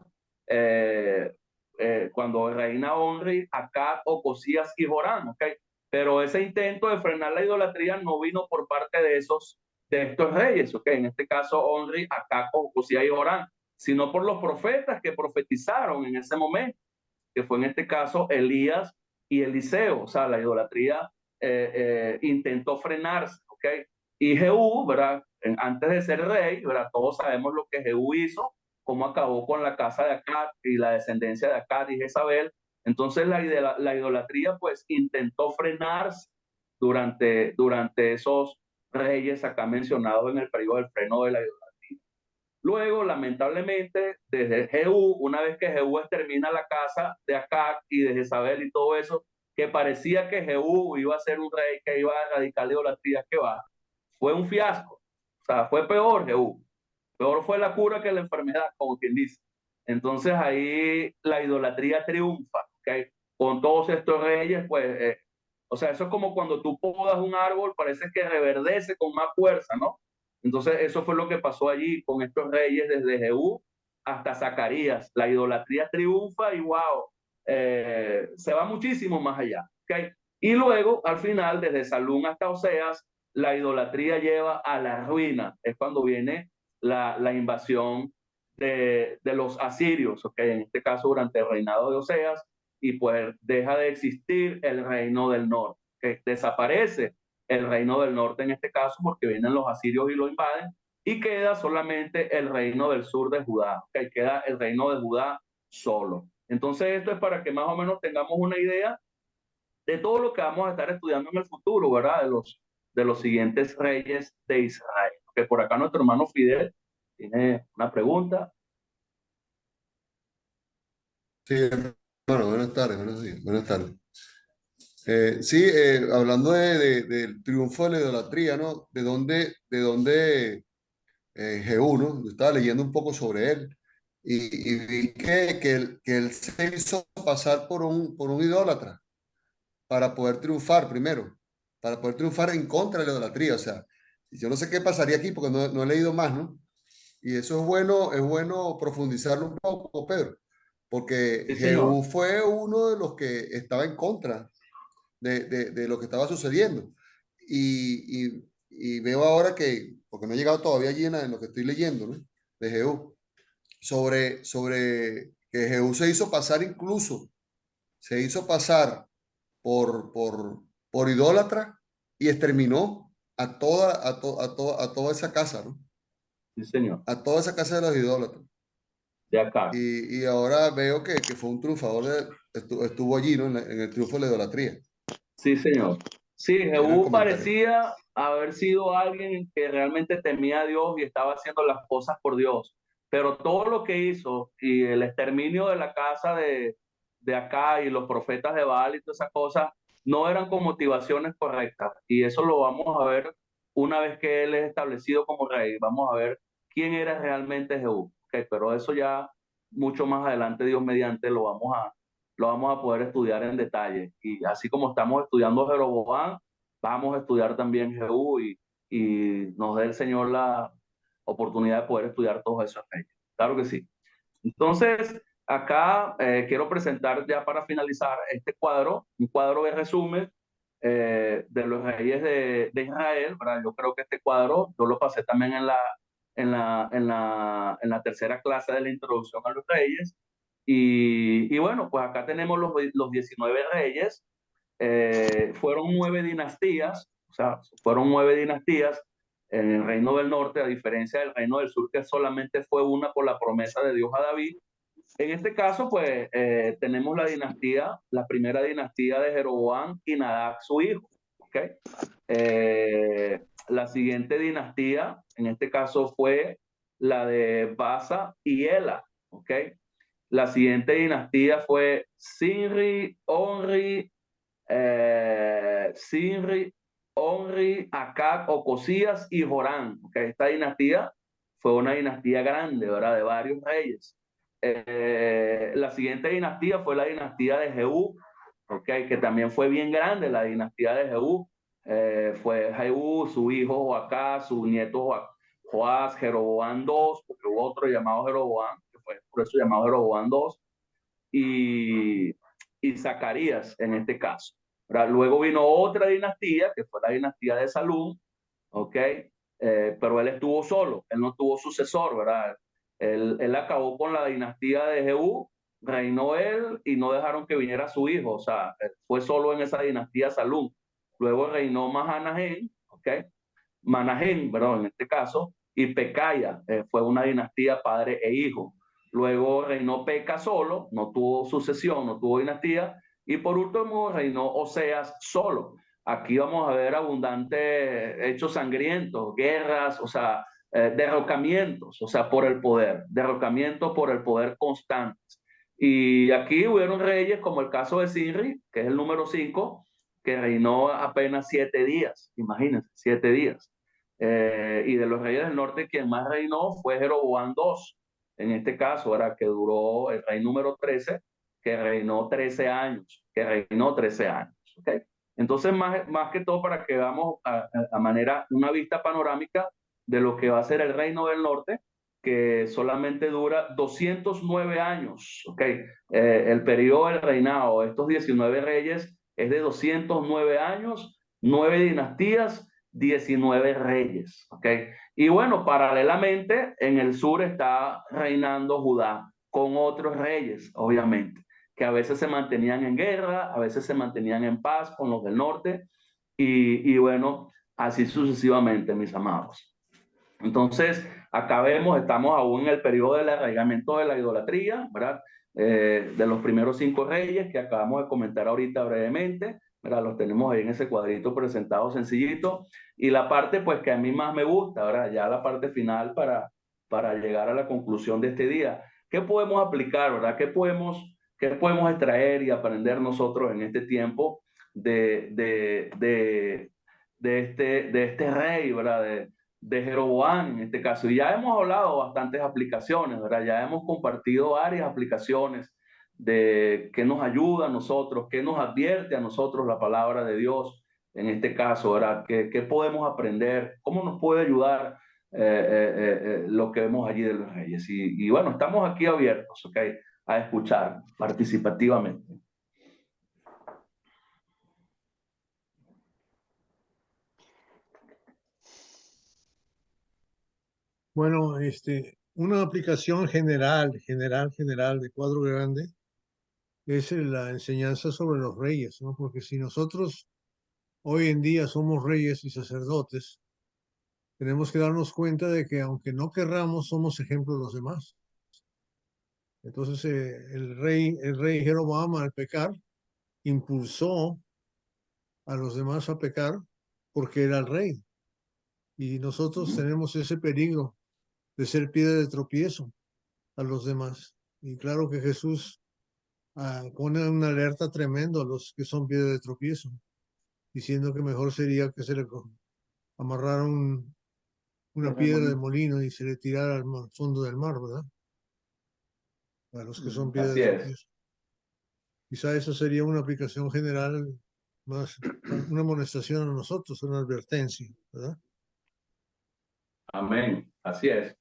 Speaker 2: cuando reina Onri, Acab, Ocosías y Joram, ¿okay? Pero ese intento de frenar la idolatría no vino por parte de estos reyes, ¿okay? En este caso, Onri, Acab, Ocosías y Joram, sino por los profetas que profetizaron en ese momento, que fue en este caso Elías y Eliseo. O sea, la idolatría intentó frenarse, ¿ok? Y Jehú, ¿verdad? Antes de ser rey, ¿verdad? Todos sabemos lo que Jehú hizo, cómo acabó con la casa de Acab y la descendencia de Acab y Jezabel. Entonces la idolatría pues intentó frenarse durante esos reyes acá mencionados en el periodo del freno de la idolatría. Luego, lamentablemente, desde Jehú, una vez que Jehú extermina la casa de Acab y de Jezabel y todo eso, que parecía que Jehú iba a ser un rey que iba a erradicar la idolatría, que va, fue un fiasco. O sea, fue peor Jehú. Peor fue la cura que la enfermedad, como quien dice. Entonces ahí la idolatría triunfa, ¿okay? Con todos estos reyes, pues, o sea, eso es como cuando tú podas un árbol, parece que reverdece con más fuerza, ¿no? Entonces eso fue lo que pasó allí con estos reyes desde Jehú hasta Zacarías. La idolatría triunfa y wow, se va muchísimo más allá. ¿Okay? Y luego, al final, desde Salún hasta Oseas, la idolatría lleva a la ruina. Es cuando viene la invasión de los asirios, ¿okay? En este caso durante el reinado de Oseas, y pues deja de existir el reino del norte, que desaparece el reino del norte en este caso porque vienen los asirios y lo invaden, y queda solamente el reino del sur de Judá, que queda el reino de Judá solo. Entonces esto es para que más o menos tengamos una idea de todo lo que vamos a estar estudiando en el futuro, ¿verdad? De los siguientes reyes de Israel. Que por acá nuestro hermano Fidel tiene una pregunta.
Speaker 8: Sí, hermano, buenas tardes, buenos días, buenas tardes. Sí, hablando del triunfo de la idolatría, ¿no? De dónde Jehú, ¿no? Yo estaba leyendo un poco sobre él y vi que él se hizo pasar por un idólatra para poder triunfar primero, para poder triunfar en contra de la idolatría. O sea, yo no sé qué pasaría aquí porque no he leído más, ¿no? Y eso es bueno profundizarlo un poco, Pedro, porque
Speaker 2: Sí, señor.
Speaker 8: Jehú fue uno de los que estaba en contra de lo que estaba sucediendo. Y veo ahora que, porque no he llegado todavía allí en lo que estoy leyendo, ¿no? De Jehú, sobre que Jehú se hizo pasar incluso, se hizo pasar por idólatra y exterminó a toda esa casa, ¿no?
Speaker 2: Sí, señor.
Speaker 8: A toda esa casa de los idólatras.
Speaker 2: De acá.
Speaker 8: Y ahora veo que fue un triunfador, estuvo allí, ¿no? En el triunfo de la idolatría.
Speaker 2: Sí, señor. Sí,
Speaker 8: Era el
Speaker 2: Jehú
Speaker 8: comentario.
Speaker 2: parecía haber sido alguien que realmente temía a Dios y estaba haciendo las cosas por Dios. Pero todo lo que hizo y el exterminio de la casa de acá y los profetas de Baal y todas esas cosas no eran con motivaciones correctas. Y eso lo vamos a ver una vez que él es establecido como rey. Vamos a ver quién era realmente Jehú. Okay, pero eso ya mucho más adelante, Dios mediante, lo vamos a poder estudiar en detalle. Y así como estamos estudiando Jeroboam, vamos a estudiar también Jehú y nos dé el Señor la oportunidad de poder estudiar todos esos reyes. Claro que sí. Entonces, acá quiero presentar ya para finalizar este cuadro, un cuadro de resumen de los reyes de Israel, ¿verdad? Yo creo que este cuadro yo lo pasé también en la tercera clase de la introducción a los reyes. Y bueno, pues acá tenemos los 19 reyes. Fueron 9 dinastías, o sea, fueron 9 dinastías en el reino del norte, a diferencia del reino del sur, que solamente fue una por la promesa de Dios a David. En este caso, pues tenemos la primera dinastía de Jeroboam y Nadab, su hijo. ¿Okay? La siguiente dinastía, en este caso, fue la de Basa y Ela. ¿Okay? La siguiente dinastía fue Sinri, Onri, Acab, Ocosías y Jorán. ¿Okay? Esta dinastía fue una dinastía grande, ¿verdad? De varios reyes. La siguiente dinastía fue la dinastía de Jehú, ¿okay? Que también fue bien grande la dinastía de Jehú. Fue Jehú, su hijo Joacás, su nieto Joás, Jeroboam II, porque hubo otro llamado Jeroboam, que fue por eso llamado Jeroboam II, y Zacarías en este caso. ¿Verdad? Luego vino otra dinastía, que fue la dinastía de Salum, ¿ok? Pero él estuvo solo, él no tuvo sucesor, ¿verdad? Él acabó con la dinastía de Jehú, reinó él y no dejaron que viniera su hijo, o sea, fue solo en esa dinastía Salum. Luego reinó Mahanahem, ¿ok? Manahem, perdón, en este caso, y Pecaya, fue una dinastía padre e hijo. Luego reinó Peca solo, no tuvo sucesión, no tuvo dinastía, y por último reinó Oseas solo. Aquí vamos a ver abundantes hechos sangrientos, guerras, o sea, derrocamientos, o sea, por el poder, derrocamientos por el poder constantes. Y aquí hubieron reyes como el caso de Sinri, que es el número 5, que reinó apenas 7 días, imagínense, 7 días. Y de los reyes del norte, quien más reinó fue Jeroboam II, en este caso, era que duró el rey número 13, que reinó 13 años, ¿okay? Entonces, más que todo para que veamos a manera, una vista panorámica lo que va a ser el reino del norte, que solamente dura 209 años, ¿ok? El periodo del reinado de estos 19 reyes es de 209 años, 9 dinastías, 19 reyes, ¿ok? Y bueno, paralelamente en el sur está reinando Judá con otros reyes, obviamente, que a veces se mantenían en guerra, a veces se mantenían en paz con los del norte, y bueno, así sucesivamente, mis amados. Entonces, acá vemos, estamos aún en el periodo del arraigamiento de la idolatría, ¿verdad? De los primeros 5 reyes que acabamos de comentar ahorita brevemente, ¿verdad? Los tenemos ahí en ese cuadrito presentado sencillito. Y la parte, pues, que a mí más me gusta, ¿verdad? Ya la parte final para llegar a la conclusión de este día. ¿Qué podemos aplicar, verdad? ¿Qué podemos extraer y aprender nosotros en este tiempo de este rey, ¿verdad? De Jeroboam en este caso? Y ya hemos hablado bastantes aplicaciones, ¿verdad? Ya hemos compartido varias aplicaciones de qué nos ayuda a nosotros, qué nos advierte a nosotros la palabra de Dios en este caso, ¿verdad? ¿Qué podemos aprender? ¿Cómo nos puede ayudar lo que vemos allí de los reyes? Y bueno, estamos aquí abiertos, ¿ok? A escuchar participativamente.
Speaker 6: Bueno, una aplicación general de cuadro grande es la enseñanza sobre los reyes, ¿no? Porque si nosotros hoy en día somos reyes y sacerdotes, tenemos que darnos cuenta de que aunque no querramos, somos ejemplo de los demás. Entonces, el rey Jeroboam al pecar impulsó a los demás a pecar porque era el rey. Y nosotros tenemos ese peligro de ser piedra de tropiezo a los demás. Y claro que Jesús pone una alerta tremendo a los que son piedra de tropiezo, diciendo que mejor sería que se le amarrara una piedra de molino y se le tirara al fondo del mar, ¿verdad? A los que son piedra
Speaker 2: Así
Speaker 6: de
Speaker 2: es.
Speaker 6: tropiezo. Quizá eso sería una aplicación general, más una amonestación a nosotros, una advertencia, ¿verdad?
Speaker 2: Amén. Así es.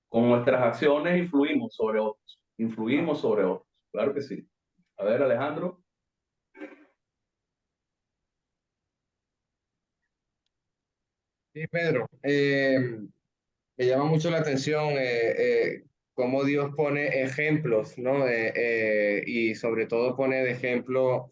Speaker 2: Con nuestras acciones influimos sobre otros. Influimos sobre otros. Claro que sí. A ver, Alejandro.
Speaker 1: Sí, Pedro, me llama mucho la atención cómo Dios pone ejemplos, ¿no? Y sobre todo pone de ejemplo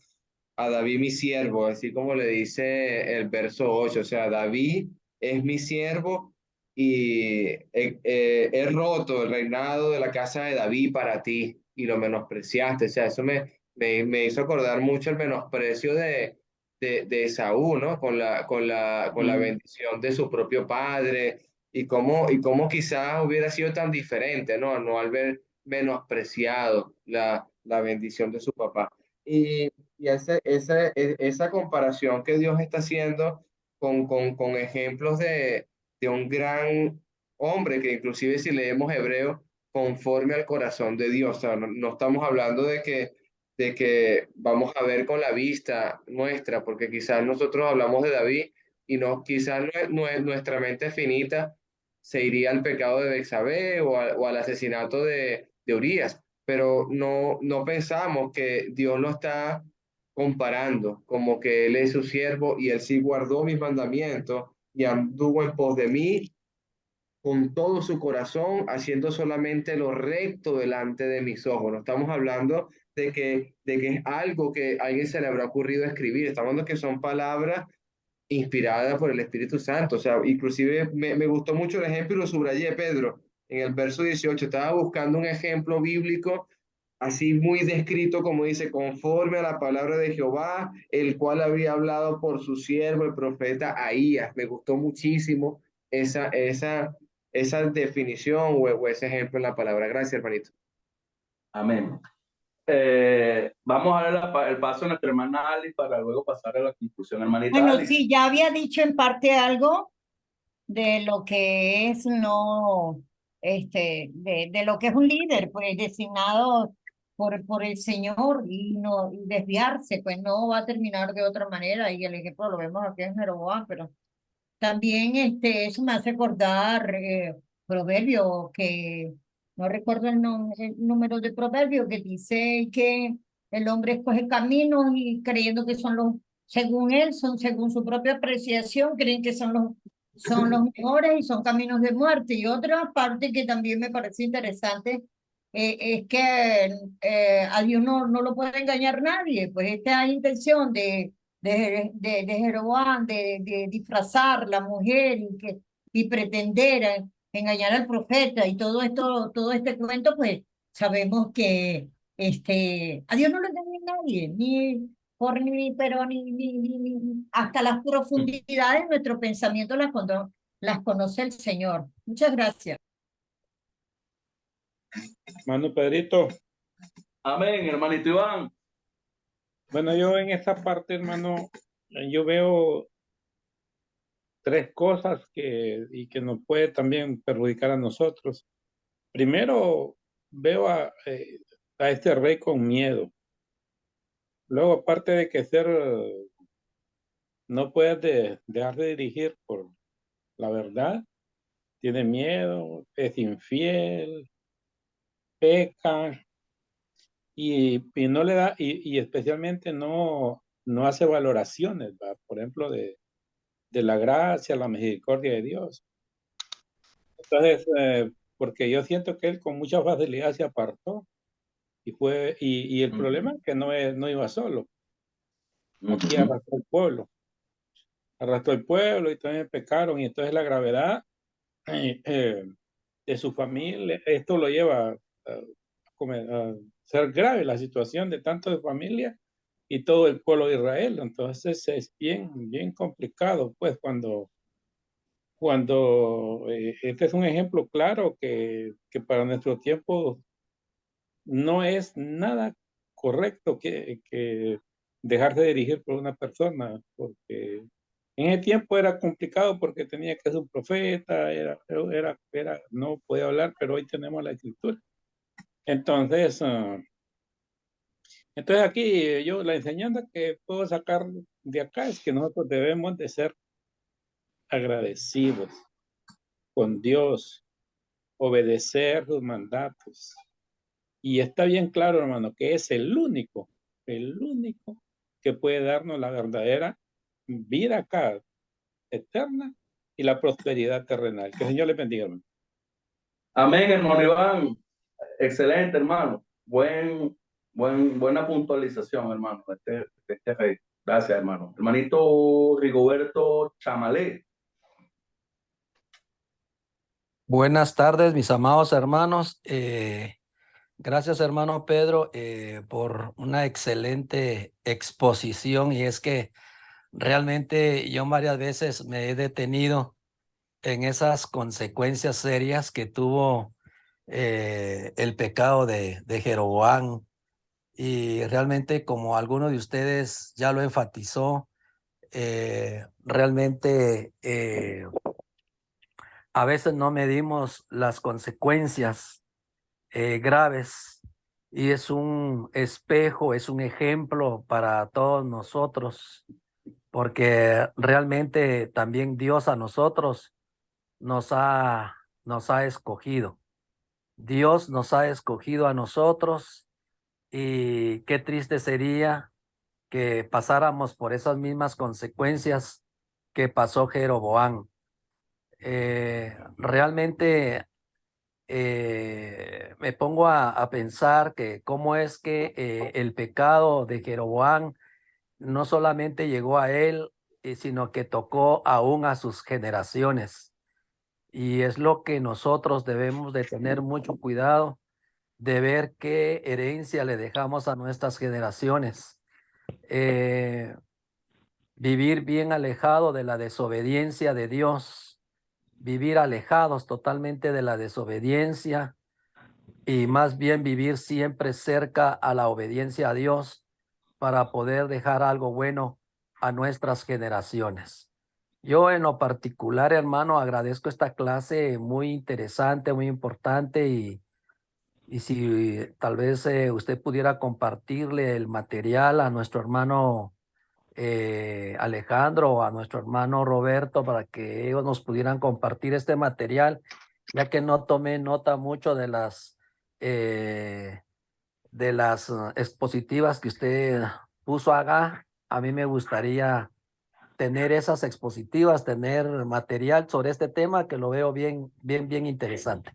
Speaker 1: a David mi siervo, así como le dice el verso 8, o sea, David es mi siervo y he roto el reinado de la casa de David para ti y lo menospreciaste, o sea, eso me hizo acordar mucho el menosprecio de Esaú, ¿no? Con la bendición de su propio padre y cómo quizás hubiera sido tan diferente, ¿no? No haber menospreciado la bendición de su papá. Y esa comparación que Dios está haciendo con ejemplos de un gran hombre, que inclusive si leemos Hebreo, conforme al corazón de Dios. O sea, no estamos hablando de que vamos a ver con la vista nuestra, porque quizás nosotros hablamos de David y no, quizás nuestra mente finita se iría al pecado de Bexabé o al asesinato de Urías, pero no pensamos que Dios lo está comparando, como que Él es su siervo y Él sí guardó mis mandamientos y anduvo en pos de mí con todo su corazón, haciendo solamente lo recto delante de mis ojos. No estamos hablando de que es algo que a alguien se le habrá ocurrido escribir, estamos hablando que son palabras inspiradas por el Espíritu Santo. O sea, inclusive me gustó mucho el ejemplo y lo subrayé, Pedro, en el verso 18. Estaba buscando un ejemplo bíblico así muy descrito, como dice, conforme a la palabra de Jehová, el cual había hablado por su siervo, el profeta Ahías. Me gustó muchísimo esa definición o ese ejemplo en la palabra. Gracias, hermanito.
Speaker 2: Amén. Vamos a dar el paso a nuestra hermana Ali para luego pasar a la conclusión, hermanita
Speaker 3: Bueno,
Speaker 2: Ali.
Speaker 3: sí, ya había dicho en parte algo de lo que es no, de lo que es un líder, pues designado por el Señor y no y desviarse, pues no va a terminar de otra manera. Y el ejemplo lo vemos aquí en Jeroboam, pero También eso me hace acordar proverbio que no recuerdo el número de proverbio que dice que el hombre escoge caminos y creyendo que son según él, son según su propia apreciación, creen que son los mejores y son caminos de muerte. Y otra parte que también me parece interesante es que a Dios no lo puede engañar nadie, pues esta intención de Jeroboam, de disfrazar la mujer y pretender engañar al profeta y todo esto, todo este cuento, pues sabemos que a Dios no lo engaña nadie, pero hasta las profundidades de nuestro pensamiento las conoce el Señor. Muchas gracias.
Speaker 9: Mano Pedrito,
Speaker 2: Amén, hermanito Iván.
Speaker 9: bueno, yo en esta parte, hermano, yo veo tres cosas y que nos puede también perjudicar a nosotros. Primero, veo a este rey con miedo. Luego, aparte de que no puedes dejar de dirigir por la verdad, tiene miedo, es infiel, peca y no le da, y especialmente no hace valoraciones, ¿va? Por ejemplo, de la gracia, la misericordia de Dios. Entonces, porque yo siento que él con mucha facilidad se apartó y el problema es que no iba solo, aquí arrastró el pueblo y también pecaron y entonces la gravedad de su familia, esto lo lleva a ser grave la situación de tanto de familia y todo el pueblo de Israel. Entonces es bien complicado, pues, cuando este es un ejemplo claro que para nuestro tiempo no es nada correcto que dejarse dirigir por una persona, porque en ese tiempo era complicado porque tenía que ser un profeta, no podía hablar, pero hoy tenemos la escritura. Entonces, aquí yo la enseñanza que puedo sacar de acá es que nosotros debemos de ser agradecidos con Dios, obedecer sus mandatos. Y está bien claro, hermano, que es el único que puede darnos la verdadera vida acá, eterna, y la prosperidad terrenal. Que el Señor les bendiga, hermano.
Speaker 2: Amén, hermano Iván. Excelente, hermano. Buena puntualización, hermano, de este rey. Gracias, hermano. Hermanito Rigoberto Chamalé.
Speaker 10: Buenas tardes, mis amados hermanos. Gracias, hermano Pedro, por una excelente exposición. Y es que realmente yo varias veces me he detenido en esas consecuencias serias que tuvo el pecado de Jeroboam. Y realmente, como alguno de ustedes ya lo enfatizó, realmente a veces no medimos las consecuencias graves y es un espejo, es un ejemplo para todos nosotros, porque realmente también Dios a nosotros nos ha escogido. Dios nos ha escogido a nosotros y qué triste sería que pasáramos por esas mismas consecuencias que pasó Jeroboam. Realmente me pongo a pensar que cómo es que el pecado de Jeroboam no solamente llegó a él, sino que tocó aún a sus generaciones. Y es lo que nosotros debemos de tener mucho cuidado de ver qué herencia le dejamos a nuestras generaciones. Vivir bien alejado de la desobediencia de Dios, vivir alejados totalmente de la desobediencia y más bien vivir siempre cerca a la obediencia a Dios para poder dejar algo bueno a nuestras generaciones. Yo en lo particular, hermano, agradezco esta clase muy interesante, muy importante y si tal vez usted pudiera compartirle el material a nuestro hermano Alejandro o a nuestro hermano Roberto para que ellos nos pudieran compartir este material, ya que no tomé nota mucho de las expositivas que usted puso acá. A mí me gustaría tener esas expositivas, tener material sobre este tema que lo veo bien interesante.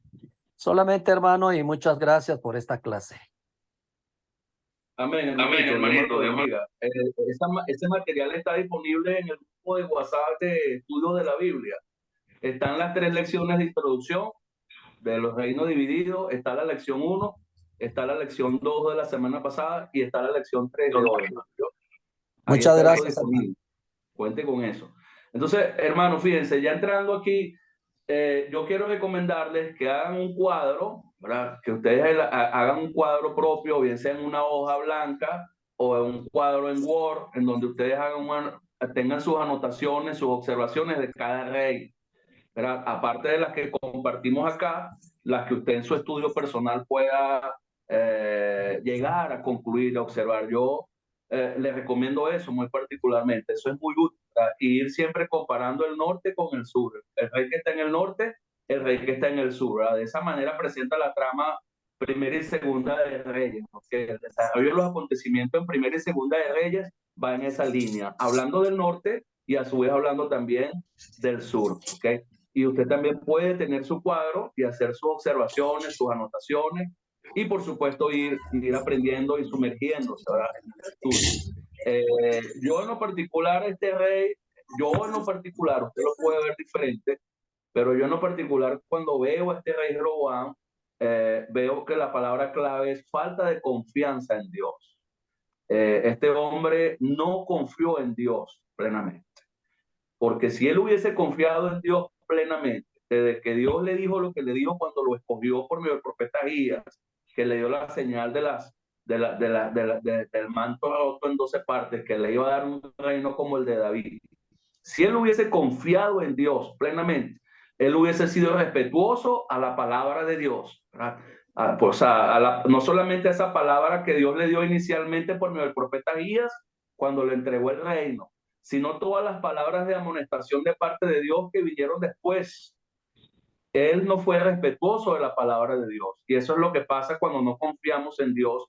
Speaker 10: Solamente, hermano, y muchas gracias por esta clase.
Speaker 2: Amén, hermanito, Dios me lo bendiga. Ese material está disponible en el grupo de WhatsApp de estudio de la Biblia. Están las 3 lecciones de introducción de los reinos divididos, está la lección 1, está la lección 2 de la semana pasada y está la lección 3 de hoy, hermano. Ahí
Speaker 10: Muchas
Speaker 2: está
Speaker 10: gracias,
Speaker 2: eso disponible. Cuente con eso. Entonces, hermano, fíjense, ya entrando aquí, yo quiero recomendarles que hagan un cuadro, ¿verdad? Que ustedes hagan un cuadro propio, bien sea en una hoja blanca o en un cuadro en Word, en donde ustedes tengan sus anotaciones, sus observaciones de cada rey, ¿verdad? Aparte de las que compartimos acá, las que usted en su estudio personal pueda llegar a concluir, a observar. Yo les recomiendo eso muy particularmente. Eso es muy útil, ¿verdad? Y ir siempre comparando el norte con el sur. El rey que está en el norte, el rey que está en el sur, ¿verdad? De esa manera presenta la trama primera y segunda de Reyes, porque el desarrollo de los acontecimientos en primera y segunda de Reyes va en esa línea, hablando del norte y a su vez hablando también del sur, ¿ok? Y usted también puede tener su cuadro y hacer sus observaciones, sus anotaciones, y por supuesto ir aprendiendo y sumergiéndose, ¿verdad? En el estudio. Yo en lo particular, usted lo puede ver diferente, pero yo en lo particular cuando veo a este rey Jeroboam, veo que la palabra clave es falta de confianza en Dios. Este hombre no confió en Dios plenamente, porque si él hubiese confiado en Dios plenamente, desde que Dios le dijo lo que le dijo cuando lo escogió por medio del profeta Ahías, que le dio la señal del manto roto en 12 partes, que le iba a dar un reino como el de David. Si él hubiese confiado en Dios plenamente, él hubiese sido respetuoso a la palabra de Dios, no solamente a esa palabra que Dios le dio inicialmente por medio del profeta Ahías cuando le entregó el reino, sino todas las palabras de amonestación de parte de Dios que vinieron después. Él no fue respetuoso de la palabra de Dios. Y eso es lo que pasa cuando no confiamos en Dios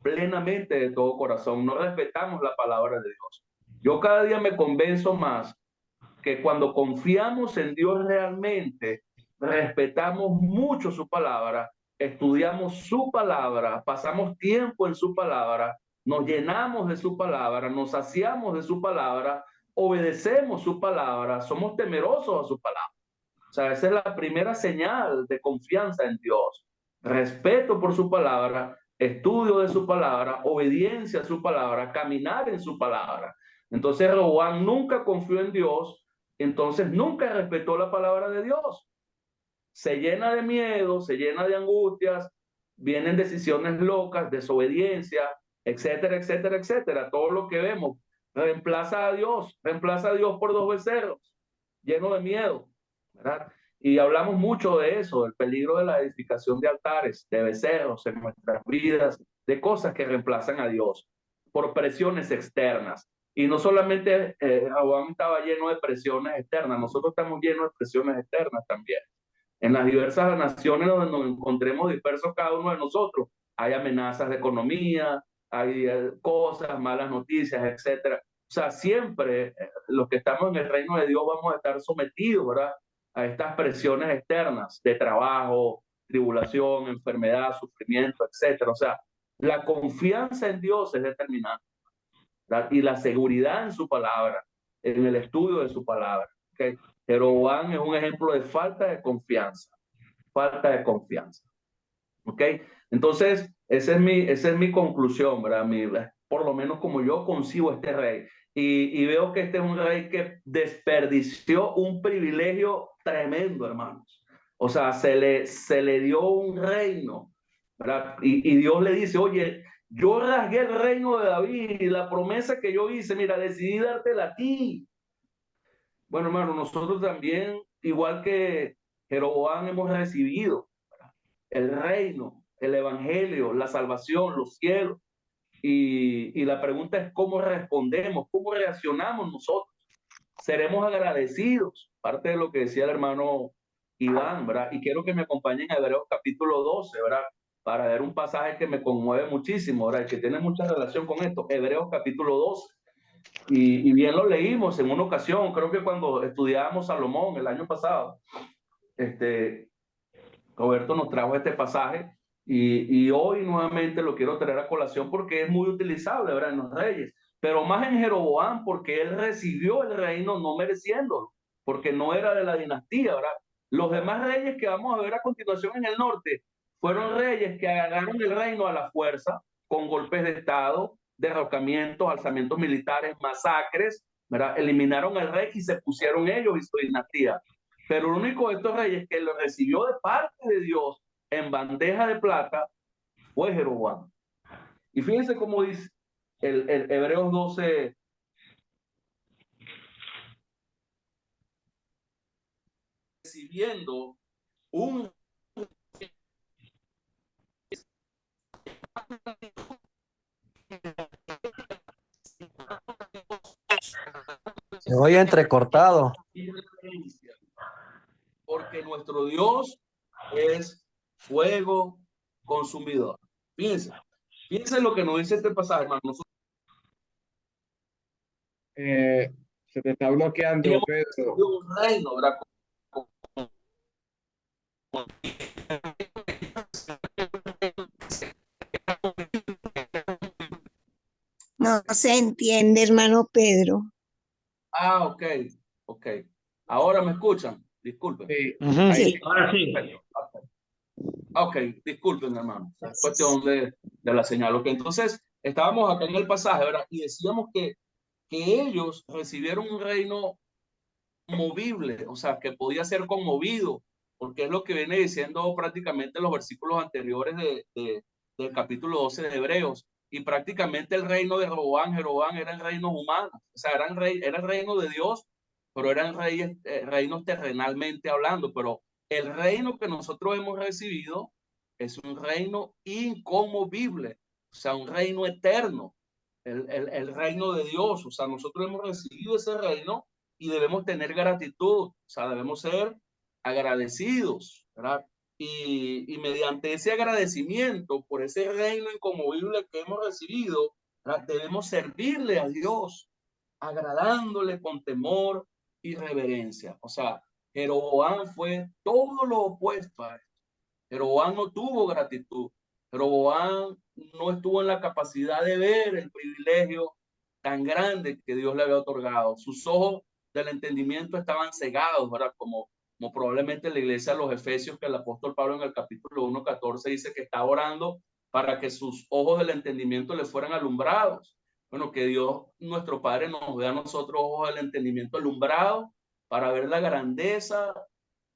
Speaker 2: plenamente de todo corazón. No respetamos la palabra de Dios. Yo cada día me convenzo más que cuando confiamos en Dios realmente, respetamos mucho su palabra, estudiamos su palabra, pasamos tiempo en su palabra, nos llenamos de su palabra, nos saciamos de su palabra, obedecemos su palabra, somos temerosos a su palabra. O sea, esa es la primera señal de confianza en Dios. Respeto por su palabra, estudio de su palabra, obediencia a su palabra, caminar en su palabra. Entonces Roboam nunca confió en Dios, entonces nunca respetó la palabra de Dios. Se llena de miedo, se llena de angustias, vienen decisiones locas, desobediencia, etcétera, etcétera, etcétera. Todo lo que vemos reemplaza a Dios por 2 becerros, lleno de miedo, ¿verdad? Y hablamos mucho de eso, del peligro de la edificación de altares, de becerros en nuestras vidas, de cosas que reemplazan a Dios por presiones externas. Y no solamente Abraham estaba lleno de presiones externas, nosotros estamos llenos de presiones externas también. En las diversas naciones donde nos encontremos dispersos cada uno de nosotros, hay amenazas de economía, hay cosas, malas noticias, etcétera. O sea, siempre los que estamos en el reino de Dios vamos a estar sometidos, ¿verdad?, a estas presiones externas de trabajo, tribulación, enfermedad, sufrimiento, etcétera. O sea, la confianza en Dios es determinante, ¿verdad?, y la seguridad en su palabra, en el estudio de su palabra. ¿Okay? Jeroboam es un ejemplo de falta de confianza. Falta de confianza. ¿Ok? Entonces, esa es mi conclusión, ¿verdad? Por lo menos como yo concibo este rey. Y veo que este es un rey que desperdició un privilegio tremendo, hermanos. O sea, se le dio un reino, ¿verdad? Y Dios le dice, oye, yo rasgué el reino de David y la promesa que yo hice, mira, decidí dártela a ti. Bueno, hermano, nosotros también, igual que Jeroboam, hemos recibido el reino, el evangelio, la salvación, los cielos. Y la pregunta es cómo respondemos, cómo reaccionamos nosotros. Seremos agradecidos, parte de lo que decía el hermano Iván, ¿verdad? Y quiero que me acompañen a Hebreos capítulo 12, ¿verdad? Para ver un pasaje que me conmueve muchísimo, ¿verdad? Y que tiene mucha relación con esto, Hebreos capítulo 12. Y bien lo leímos en una ocasión, creo que cuando estudiábamos Salomón el año pasado, Roberto nos trajo este pasaje y hoy nuevamente lo quiero traer a colación porque es muy utilizable, ¿verdad? En los reyes, pero más en Jeroboam porque él recibió el reino no mereciéndolo, porque no era de la dinastía, ¿verdad? Los demás reyes que vamos a ver a continuación en el norte fueron reyes que agarraron el reino a la fuerza, con golpes de estado, derrocamientos, alzamientos militares, masacres, ¿verdad? Eliminaron al rey y se pusieron ellos y su dinastía. Pero el único de estos reyes que lo recibió de parte de Dios en bandeja de plata fue Jeroboam. Y fíjense cómo dice el Hebreos 12. Recibiendo un...
Speaker 10: Se oye entrecortado.
Speaker 2: Porque nuestro Dios es fuego consumidor. Fíjense lo que nos dice este pasaje, hermano.
Speaker 1: Se te está bloqueando, Pedro.
Speaker 2: Un reino, ¿verdad?
Speaker 11: No se entiende, hermano Pedro.
Speaker 2: Ah, ok. Ahora me escuchan. Disculpen.
Speaker 1: Sí.
Speaker 11: Sí.
Speaker 7: Ahora sí.
Speaker 2: Ok, disculpen, hermano. Es cuestión de la señal. Ok, entonces estábamos acá en el pasaje, ¿verdad? Y decíamos que ellos recibieron un reino movible, o sea, que podía ser conmovido, porque es lo que viene diciendo prácticamente los versículos anteriores del capítulo 12 de Hebreos. Y prácticamente el reino de Jeroboam eran reinos humanos, o sea, era el reino de Dios, pero eran reinos terrenalmente hablando. Pero el reino que nosotros hemos recibido es un reino inconmovible, o sea, un reino eterno, el reino de Dios. O sea, nosotros hemos recibido ese reino y debemos tener gratitud, o sea, debemos ser agradecidos, ¿verdad? Y mediante ese agradecimiento por ese reino inconmovible que hemos recibido, ¿verdad? Debemos servirle a Dios, agradándole con temor y reverencia. O sea, Jeroboam fue todo lo opuesto a esto. Jeroboam no tuvo gratitud. Jeroboam no estuvo en la capacidad de ver el privilegio tan grande que Dios le había otorgado. Sus ojos del entendimiento estaban cegados, ¿verdad? Como probablemente la iglesia de los Efesios, que el apóstol Pablo en el capítulo 1:14 dice que está orando para que sus ojos del entendimiento le fueran alumbrados. Bueno, que Dios, nuestro Padre, nos dé a nosotros ojos del entendimiento alumbrados para ver la grandeza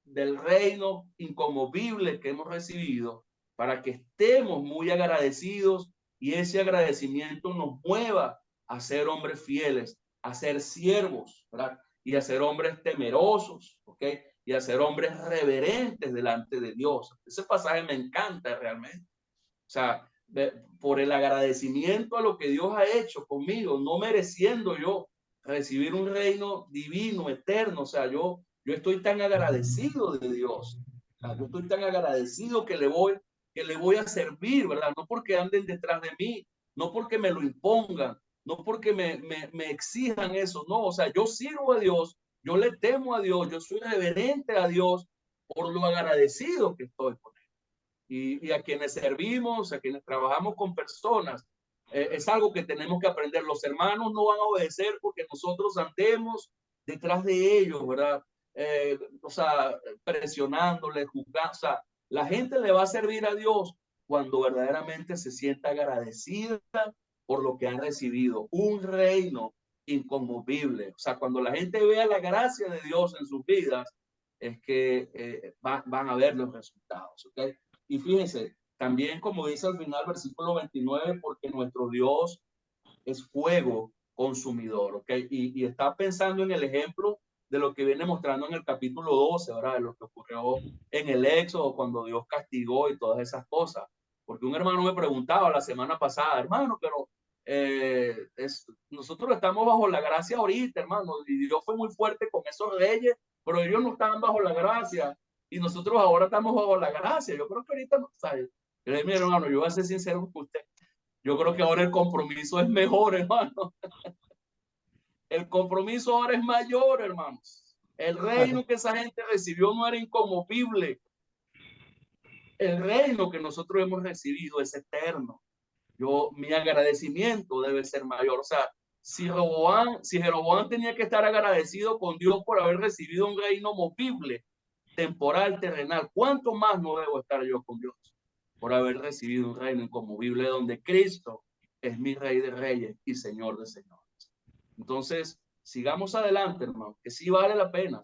Speaker 2: del reino inconmovible que hemos recibido, para que estemos muy agradecidos y ese agradecimiento nos mueva a ser hombres fieles, a ser siervos, ¿verdad? Y a ser hombres temerosos, ¿ok? Y a ser hombres reverentes delante de Dios. Ese pasaje me encanta realmente. O sea, por el agradecimiento a lo que Dios ha hecho conmigo, no mereciendo yo recibir un reino divino, eterno. O sea, yo estoy tan agradecido de Dios. O sea, yo estoy tan agradecido que le voy a servir, ¿verdad? No porque anden detrás de mí, no porque me lo impongan, no porque me exijan eso, no. O sea, yo sirvo a Dios, yo le temo a Dios, yo soy reverente a Dios por lo agradecido que estoy por él. Y a quienes servimos, a quienes trabajamos con personas, es algo que tenemos que aprender. Los hermanos no van a obedecer porque nosotros andemos detrás de ellos, ¿verdad? O sea, presionándoles, juzgando. O sea, la gente le va a servir a Dios cuando verdaderamente se sienta agradecida por lo que han recibido. Un reino inconmovible. O sea, cuando la gente vea la gracia de Dios en sus vidas, es que van a ver los resultados, ¿ok? Y fíjense, también como dice al final versículo 29, porque nuestro Dios es fuego consumidor, ¿ok? Y está pensando en el ejemplo de lo que viene mostrando en el capítulo 12, ¿verdad? De lo que ocurrió en el Éxodo cuando Dios castigó y todas esas cosas. Porque un hermano me preguntaba la semana pasada, hermano, pero nosotros estamos bajo la gracia ahorita, hermano, y Dios fue muy fuerte con esos reyes, pero ellos no estaban bajo la gracia, y nosotros ahora estamos bajo la gracia. Yo creo que ahorita no, ¿sabes? Yo le dije, mi hermano, yo voy a ser sincero con usted. Yo creo que ahora el compromiso es mejor, hermano. El compromiso ahora es mayor, hermanos. El reino que esa gente recibió no era inconmovible. El reino que nosotros hemos recibido es eterno. Mi agradecimiento debe ser mayor. O sea, si Jeroboam tenía que estar agradecido con Dios por haber recibido un reino movible, temporal, terrenal, ¿cuánto más no debo estar yo con Dios por haber recibido un reino inconmovible donde Cristo es mi Rey de Reyes y Señor de Señores? Entonces, sigamos adelante, hermano, que sí vale la pena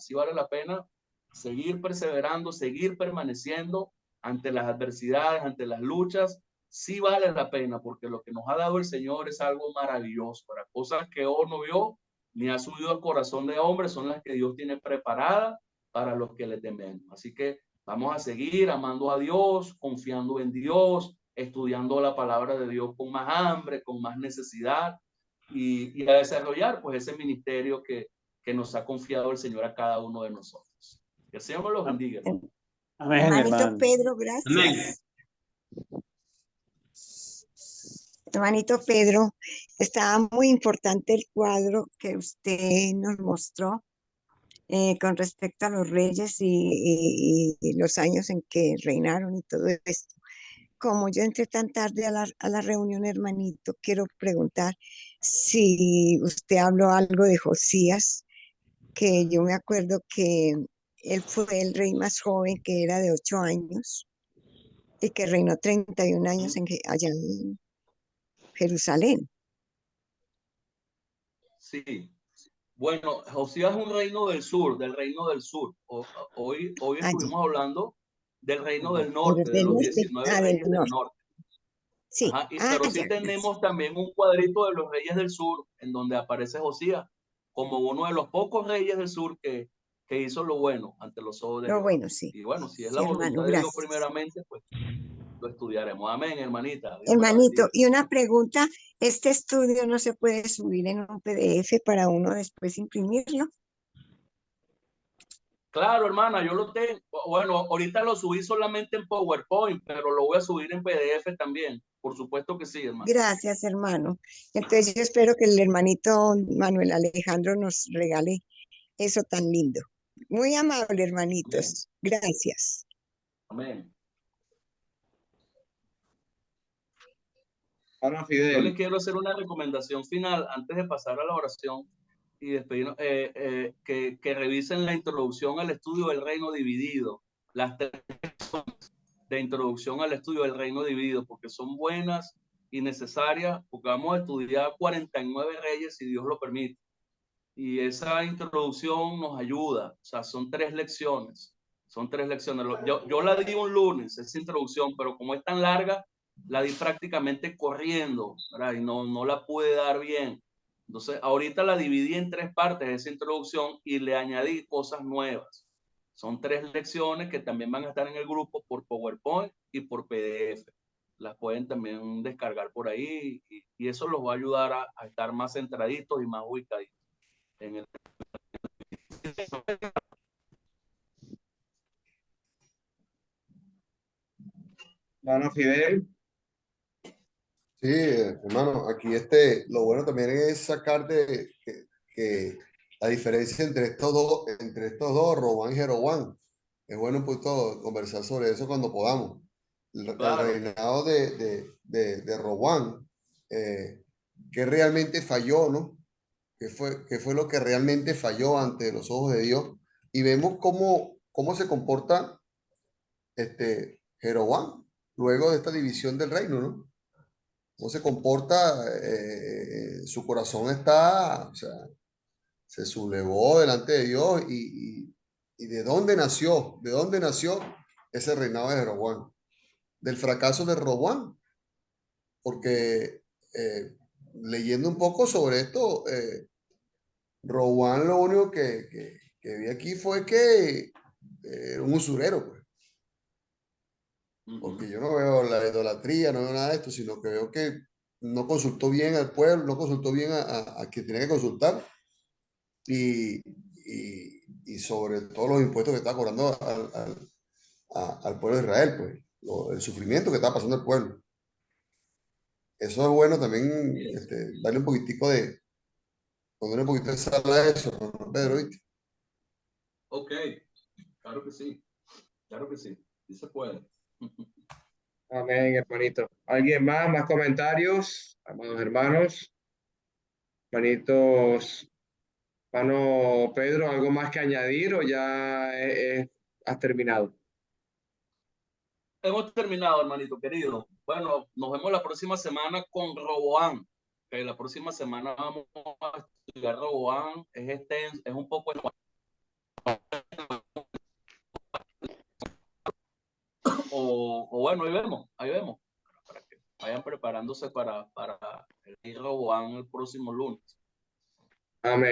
Speaker 2: seguir perseverando, seguir permaneciendo ante las adversidades, ante las luchas. Sí vale la pena, porque lo que nos ha dado el Señor es algo maravilloso. Para cosas que ojo no vio, ni ha subido al corazón de hombre, son las que Dios tiene preparadas para los que le temen. Así que vamos a seguir amando a Dios, confiando en Dios, estudiando la palabra de Dios con más hambre, con más necesidad, y a desarrollar pues ese ministerio que nos ha confiado el Señor a cada uno de nosotros. Que el Señor nos los bendiga.
Speaker 9: Amén,
Speaker 11: Hermanito
Speaker 9: hermano.
Speaker 11: Pedro, gracias. Hermanito Pedro, estaba muy importante el cuadro que usted nos mostró con respecto a los reyes y los años en que reinaron y todo esto. Como yo entré tan tarde a la reunión, hermanito, quiero preguntar si usted habló algo de Josías, que yo me acuerdo que él fue el rey más joven, que era de 8 años, y que reinó 31 años allá en Jerusalén.
Speaker 2: Sí. Bueno, Josías es un reino del sur, del reino del sur. Hoy estuvimos hablando del reino del norte, de los 19 reyes del norte.
Speaker 11: Sí.
Speaker 2: Ajá, pero sí tenemos también un cuadrito de los reyes del sur, en donde aparece Josías como uno de los pocos reyes del sur que hizo lo bueno ante los ojos de Dios.
Speaker 11: Bueno, sí.
Speaker 2: Y bueno, si es
Speaker 11: Sí,
Speaker 2: la
Speaker 11: hermano,
Speaker 2: voluntad de Dios
Speaker 11: gracias.
Speaker 2: primeramente, pues lo estudiaremos. Amén, hermanita. Dios
Speaker 11: Hermanito, y una pregunta, ¿este estudio no se puede subir en un PDF para uno después imprimirlo?
Speaker 2: Claro, hermana, yo lo tengo. Bueno, ahorita lo subí solamente en PowerPoint, pero lo voy a subir en PDF también. Por supuesto que sí, hermano.
Speaker 11: Gracias, hermano. Entonces yo espero que el hermanito Manuel Alejandro nos regale eso tan lindo. Muy amable, hermanitos.
Speaker 2: Amén.
Speaker 11: Gracias.
Speaker 2: Amén.
Speaker 1: Ahora,
Speaker 2: Yo
Speaker 1: Fidel.
Speaker 2: les quiero hacer una recomendación final antes de pasar a la oración y despedirnos, que revisen la introducción al estudio del reino dividido, las 3 de introducción al estudio del reino dividido, porque son buenas y necesarias, porque vamos a estudiar 49 reyes si Dios lo permite. Y esa introducción nos ayuda, o sea, son 3 lecciones. Son 3 lecciones. Yo la di un lunes, esa introducción, pero como es tan larga, la di prácticamente corriendo, ¿verdad? Y no la pude dar bien. Entonces, ahorita la dividí en 3 partes, esa introducción, y le añadí cosas nuevas. Son 3 lecciones que también van a estar en el grupo por PowerPoint y por PDF. Las pueden también descargar por ahí y eso los va a ayudar a estar más centraditos y más ubicaditos en el...
Speaker 1: Hermano Fidel.
Speaker 8: Sí, hermano, aquí lo bueno también es sacar que la diferencia entre estos dos, Roboam y Jeroboam. Es bueno pues conversar sobre eso cuando podamos. El reinado de Roboam, que realmente falló, ¿no? ¿Qué fue lo que realmente falló ante los ojos de Dios? Y vemos cómo se comporta Jeroboam luego de esta división del reino, ¿no? Cómo se comporta, su corazón o sea, se sublevó delante de Dios y de dónde nació ese reinado de Jeroboam, del fracaso de Roboam, porque leyendo un poco sobre esto, Roboam lo único que vi aquí fue que era un usurero, pues. porque yo no veo la idolatría, no veo nada de esto, sino que veo que no consultó bien al pueblo, no consultó bien a quien tenía que consultar, y, y sobre todo los impuestos que está cobrando al pueblo de Israel, pues, el sufrimiento que está pasando el pueblo. Eso es bueno también, darle un poquitico de, ponerle un poquito de sal a eso, ¿no, Pedro? ¿Viste?
Speaker 2: Ok, claro que sí, sí se puede.
Speaker 1: Amén, hermanito. ¿Alguien más? ¿Más comentarios? Amados hermanos. Hermanitos, hermano Pedro, ¿algo más que añadir o ya has terminado?
Speaker 2: Hemos terminado, hermanito querido. Bueno, nos vemos la próxima semana con Roboam. Okay, la próxima semana vamos a estudiar Roboam. Es un poco... O bueno, ahí vemos. Para que vayan preparándose para el Roboam el próximo lunes.
Speaker 1: Amén.